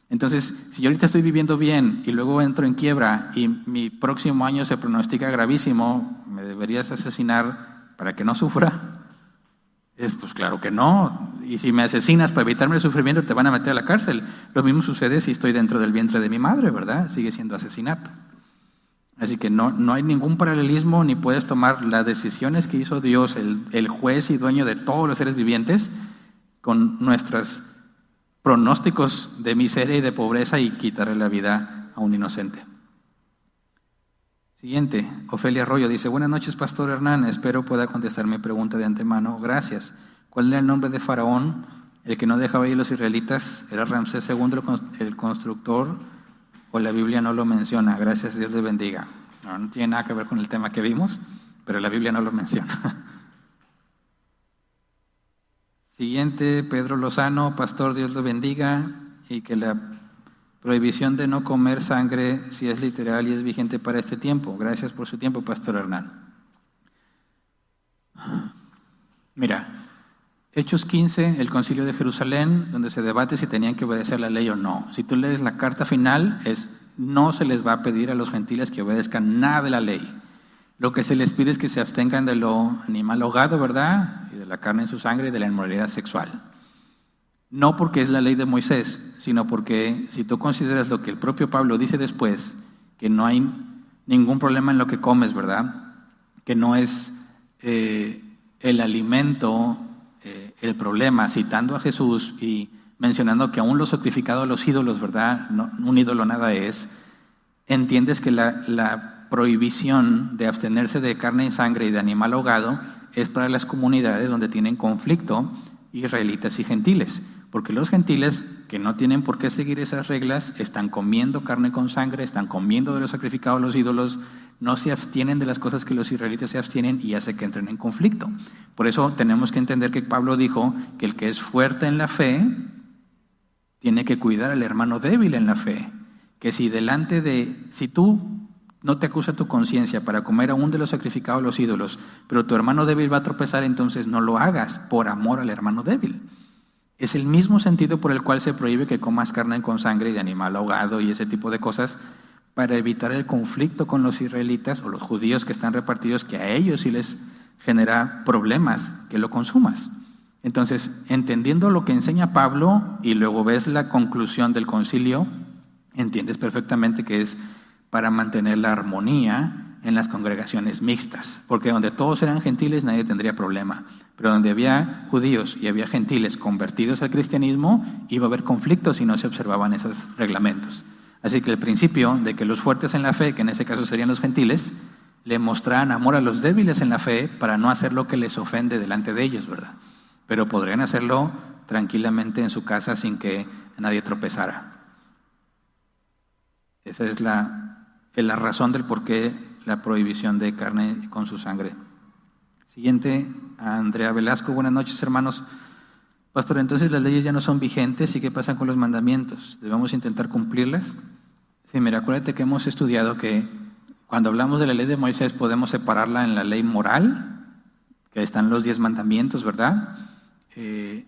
Entonces, si yo ahorita estoy viviendo bien y luego entro en quiebra y mi próximo año se pronostica gravísimo, ¿me deberías asesinar para que no sufra? Pues claro que no. Y si me asesinas para evitarme el sufrimiento, te van a meter a la cárcel. Lo mismo sucede si estoy dentro del vientre de mi madre, ¿verdad? Sigue siendo asesinato. Así que no hay ningún paralelismo, ni puedes tomar las decisiones que hizo Dios, el juez y dueño de todos los seres vivientes, con nuestros pronósticos de miseria y de pobreza y quitarle la vida a un inocente. Siguiente, Ofelia Arroyo dice, buenas noches, Pastor Hernán, espero pueda contestar mi pregunta de antemano. Gracias. ¿Cuál era el nombre de Faraón, el que no dejaba ir a los israelitas? ¿Era Ramsés II el constructor o la Biblia no lo menciona? Gracias, Dios les bendiga. No tiene nada que ver con el tema que vimos, pero la Biblia no lo menciona. Siguiente, Pedro Lozano, Pastor, Dios lo bendiga, y que la prohibición de no comer sangre, si es literal y es vigente para este tiempo. Gracias por su tiempo, Pastor Hernán. Mira, Hechos 15, el Concilio de Jerusalén, donde se debate si tenían que obedecer la ley o no. Si tú lees la carta final, no se les va a pedir a los gentiles que obedezcan nada de la ley. Lo que se les pide es que se abstengan de lo animal ahogado, ¿verdad? Y de la carne en su sangre y de la inmoralidad sexual. No porque es la ley de Moisés, sino porque si tú consideras lo que el propio Pablo dice después, que no hay ningún problema en lo que comes, ¿verdad? Que no es el alimento el problema, citando a Jesús y mencionando que aún lo sacrificado a los ídolos, ¿verdad? No, un ídolo nada es. Entiendes que la prohibición de abstenerse de carne y sangre y de animal ahogado es para las comunidades donde tienen conflicto israelitas y gentiles. Porque los gentiles, que no tienen por qué seguir esas reglas, están comiendo carne con sangre, están comiendo de lo sacrificado a los ídolos, no se abstienen de las cosas que los israelitas se abstienen y hace que entren en conflicto. Por eso tenemos que entender que Pablo dijo que el que es fuerte en la fe tiene que cuidar al hermano débil en la fe. Que si tú no te acusa tu conciencia para comer aún de lo sacrificado a los ídolos, pero tu hermano débil va a tropezar, entonces no lo hagas por amor al hermano débil. Es el mismo sentido por el cual se prohíbe que comas carne con sangre de animal ahogado y ese tipo de cosas para evitar el conflicto con los israelitas o los judíos que están repartidos, que a ellos sí les genera problemas que lo consumas. Entonces, entendiendo lo que enseña Pablo y luego ves la conclusión del concilio, entiendes perfectamente que es para mantener la armonía en las congregaciones mixtas, porque donde todos eran gentiles nadie tendría problema, pero donde había judíos y había gentiles convertidos al cristianismo iba a haber conflictos si no se observaban esos reglamentos. Así que el principio de que los fuertes en la fe, que en ese caso serían los gentiles, le mostraran amor a los débiles en la fe para no hacer lo que les ofende delante de ellos, ¿verdad? Pero podrían hacerlo tranquilamente en su casa sin que nadie tropezara. Esa es la razón del por qué la prohibición de carne con su sangre. Siguiente, a Andrea Velasco. Buenas noches, hermanos. Pastor, entonces las leyes ya no son vigentes, ¿y qué pasa con los mandamientos? ¿Debemos intentar cumplirlas? Sí, mira, acuérdate que hemos estudiado que cuando hablamos de la ley de Moisés podemos separarla en la ley moral, que están los 10 mandamientos, ¿verdad?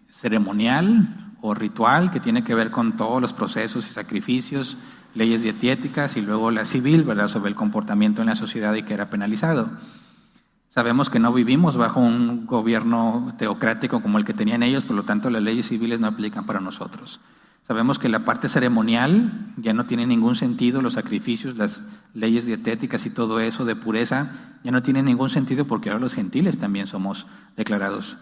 Ceremonial o ritual, que tiene que ver con todos los procesos y sacrificios, leyes dietéticas, y luego la civil, ¿verdad?, sobre el comportamiento en la sociedad y que era penalizado. Sabemos que no vivimos bajo un gobierno teocrático como el que tenían ellos, por lo tanto las leyes civiles no aplican para nosotros. Sabemos que la parte ceremonial ya no tiene ningún sentido, los sacrificios, las leyes dietéticas y todo eso de pureza ya no tiene ningún sentido porque ahora los gentiles también somos declarados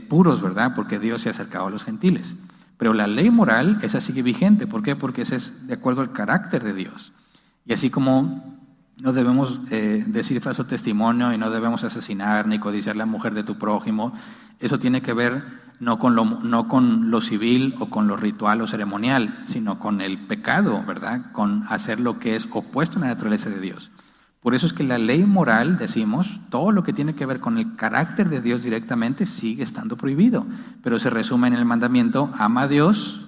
puros, ¿verdad? Porque Dios se ha acercado a los gentiles. Pero la ley moral, esa sigue vigente. ¿Por qué? Porque esa es de acuerdo al carácter de Dios. Y así como no debemos decir falso testimonio y no debemos asesinar ni codiciar la mujer de tu prójimo, eso tiene que ver no con lo civil o con lo ritual o ceremonial, sino con el pecado, ¿verdad? Con hacer lo que es opuesto a la naturaleza de Dios. Por eso es que la ley moral, decimos, todo lo que tiene que ver con el carácter de Dios directamente sigue estando prohibido, pero se resume en el mandamiento: ama a Dios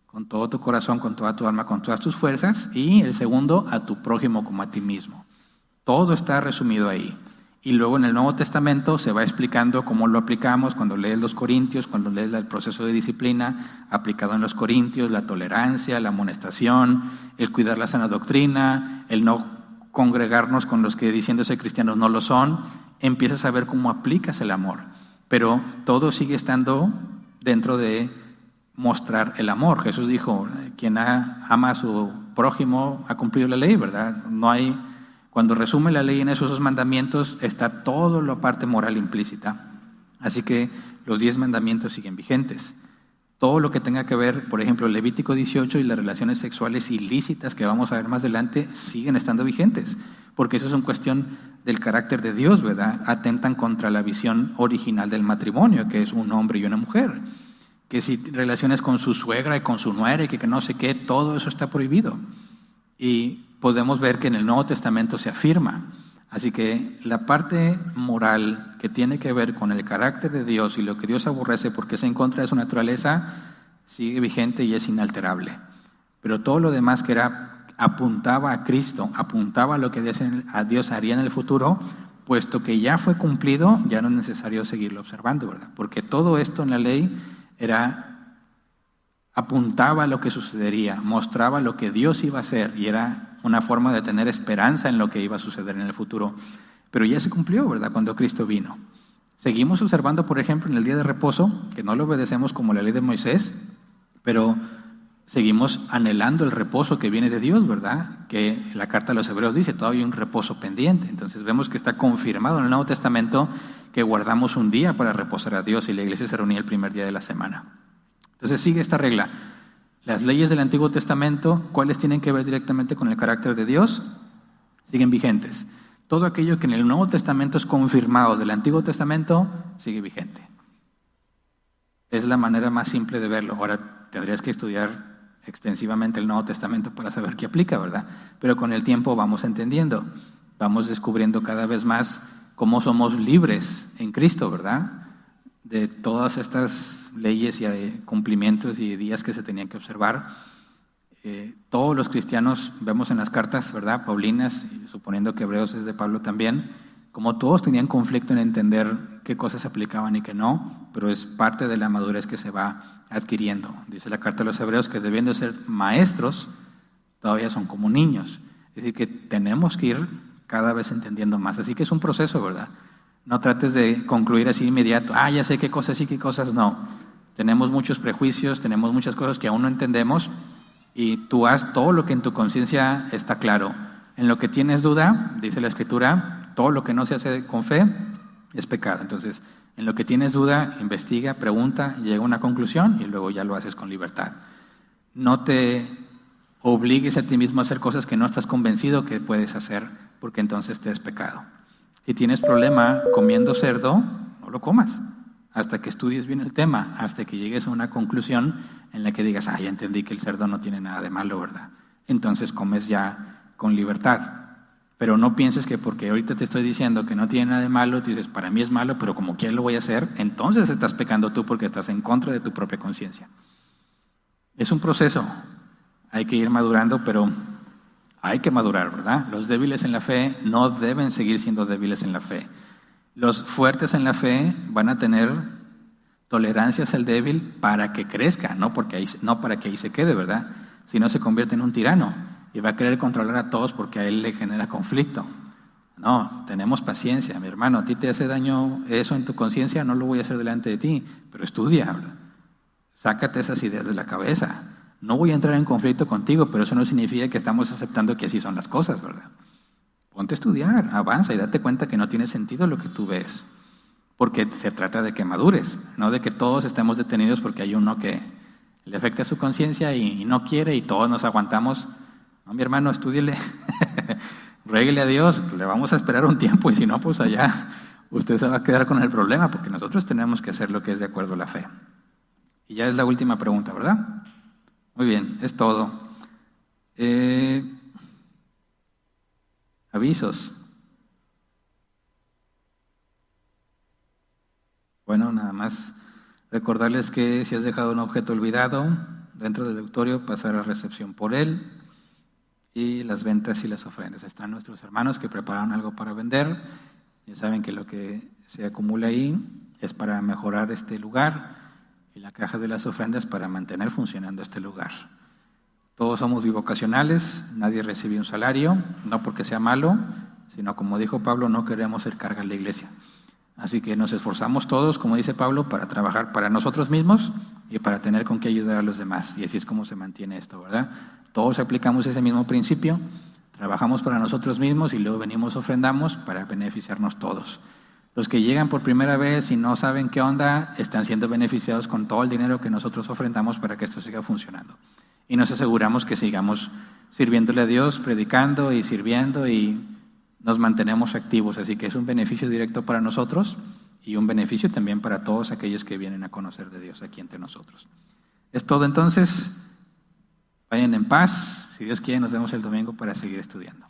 con todo tu corazón, con toda tu alma, con todas tus fuerzas, y el segundo, a tu prójimo como a ti mismo. Todo está resumido ahí. Y luego en el Nuevo Testamento se va explicando cómo lo aplicamos cuando lees los Corintios, cuando lees el proceso de disciplina aplicado en los Corintios, la tolerancia, la amonestación, el cuidar la sana doctrina, el no congregarnos con los que diciéndose cristianos no lo son. Empiezas a ver cómo aplicas el amor, pero todo sigue estando dentro de mostrar el amor. Jesús dijo, quien ama a su prójimo ha cumplido la ley, ¿verdad? No hay, cuando resume la ley en esos 2 mandamientos está toda la parte moral implícita. Así que los 10 mandamientos siguen vigentes. Todo lo que tenga que ver, por ejemplo, Levítico 18 y las relaciones sexuales ilícitas que vamos a ver más adelante, siguen estando vigentes, porque eso es una cuestión del carácter de Dios, ¿verdad? Atentan contra la visión original del matrimonio, que es un hombre y una mujer. Que si relaciones con su suegra y con su nuera y que no sé qué, todo eso está prohibido. Y podemos ver que en el Nuevo Testamento se afirma. Así que la parte moral que tiene que ver con el carácter de Dios y lo que Dios aborrece porque es en contra de su naturaleza, sigue vigente y es inalterable. Pero todo lo demás que apuntaba a Cristo, apuntaba a lo que Dios haría en el futuro, puesto que ya fue cumplido, ya no es necesario seguirlo observando, ¿verdad? Porque todo esto en la ley apuntaba a lo que sucedería, mostraba lo que Dios iba a hacer y era una forma de tener esperanza en lo que iba a suceder en el futuro. Pero ya se cumplió, ¿verdad? Cuando Cristo vino. Seguimos observando, por ejemplo, en el día de reposo, que no lo obedecemos como la ley de Moisés, pero seguimos anhelando el reposo que viene de Dios, ¿verdad? Que la carta de los Hebreos dice, todavía hay un reposo pendiente. Entonces vemos que está confirmado en el Nuevo Testamento que guardamos un día para reposar a Dios y la iglesia se reunía el primer día de la semana. Entonces sigue esta regla. Las leyes del Antiguo Testamento, ¿cuáles tienen que ver directamente con el carácter de Dios? Siguen vigentes. Todo aquello que en el Nuevo Testamento es confirmado del Antiguo Testamento, sigue vigente. Es la manera más simple de verlo. Ahora tendrías que estudiar extensivamente el Nuevo Testamento para saber qué aplica, ¿verdad? Pero con el tiempo vamos entendiendo, vamos descubriendo cada vez más cómo somos libres en Cristo, ¿verdad? De todas estas leyes y cumplimientos y días que se tenían que observar. todos los cristianos vemos en las cartas, ¿verdad?, paulinas, y suponiendo que Hebreos es de Pablo también, como todos tenían conflicto en entender qué cosas se aplicaban y qué no, pero es parte de la madurez que se va adquiriendo. Dice la carta a los Hebreos que debiendo ser maestros, todavía son como niños. Es decir, que tenemos que ir cada vez entendiendo más. Así que es un proceso, ¿verdad? No trates de concluir así inmediato, ya sé qué cosas sí, qué cosas no. Tenemos muchos prejuicios, tenemos muchas cosas que aún no entendemos, y tú haz todo lo que en tu conciencia está claro. En lo que tienes duda, dice la Escritura, todo lo que no se hace con fe es pecado. Entonces, en lo que tienes duda, investiga, pregunta, llega a una conclusión y luego ya lo haces con libertad. No te obligues a ti mismo a hacer cosas que no estás convencido que puedes hacer, porque entonces te es pecado. Si tienes problema comiendo cerdo, no lo comas, hasta que estudies bien el tema, hasta que llegues a una conclusión en la que digas, ya entendí que el cerdo no tiene nada de malo, ¿verdad? Entonces comes ya con libertad. Pero no pienses que porque ahorita te estoy diciendo que no tiene nada de malo, tú dices, para mí es malo, pero como quiera lo voy a hacer, entonces estás pecando tú porque estás en contra de tu propia conciencia. Es un proceso, hay que ir madurando, pero hay que madurar, ¿verdad? Los débiles en la fe no deben seguir siendo débiles en la fe. Los fuertes en la fe van a tener tolerancias al débil para que crezca, no para que ahí se quede, ¿verdad? Si no se convierte en un tirano y va a querer controlar a todos porque a él le genera conflicto. No, tenemos paciencia, mi hermano. A ti te hace daño eso en tu conciencia, no lo voy a hacer delante de ti, pero estudia, ¿verdad? Sácate esas ideas de la cabeza. No voy a entrar en conflicto contigo, pero eso no significa que estamos aceptando que así son las cosas, ¿verdad? Ponte a estudiar, avanza y date cuenta que no tiene sentido lo que tú ves. Porque se trata de que madures, no de que todos estemos detenidos porque hay uno que le afecta su conciencia y no quiere y todos nos aguantamos. No, mi hermano, estúdiele, ruéguele a Dios, le vamos a esperar un tiempo y si no, pues allá usted se va a quedar con el problema porque nosotros tenemos que hacer lo que es de acuerdo a la fe. Y ya es la última pregunta, ¿verdad? Muy bien, es todo. Avisos. Bueno, nada más recordarles que si has dejado un objeto olvidado dentro del auditorio, pasar a recepción por él. Y las ventas y las ofrendas. Están nuestros hermanos que prepararon algo para vender. Ya saben que lo que se acumula ahí es para mejorar este lugar y la caja de las ofrendas para mantener funcionando este lugar. Todos somos bivocacionales, nadie recibe un salario, no porque sea malo, sino como dijo Pablo, no queremos ser carga en la iglesia. Así que nos esforzamos todos, como dice Pablo, para trabajar para nosotros mismos y para tener con qué ayudar a los demás. Y así es como se mantiene esto, ¿verdad? Todos aplicamos ese mismo principio, trabajamos para nosotros mismos y luego venimos, ofrendamos para beneficiarnos todos. Los que llegan por primera vez y no saben qué onda, están siendo beneficiados con todo el dinero que nosotros ofrendamos para que esto siga funcionando. Y nos aseguramos que sigamos sirviéndole a Dios, predicando y sirviendo y nos mantenemos activos. Así que es un beneficio directo para nosotros y un beneficio también para todos aquellos que vienen a conocer de Dios aquí entre nosotros. Es todo entonces. Vayan en paz. Si Dios quiere, nos vemos el domingo para seguir estudiando.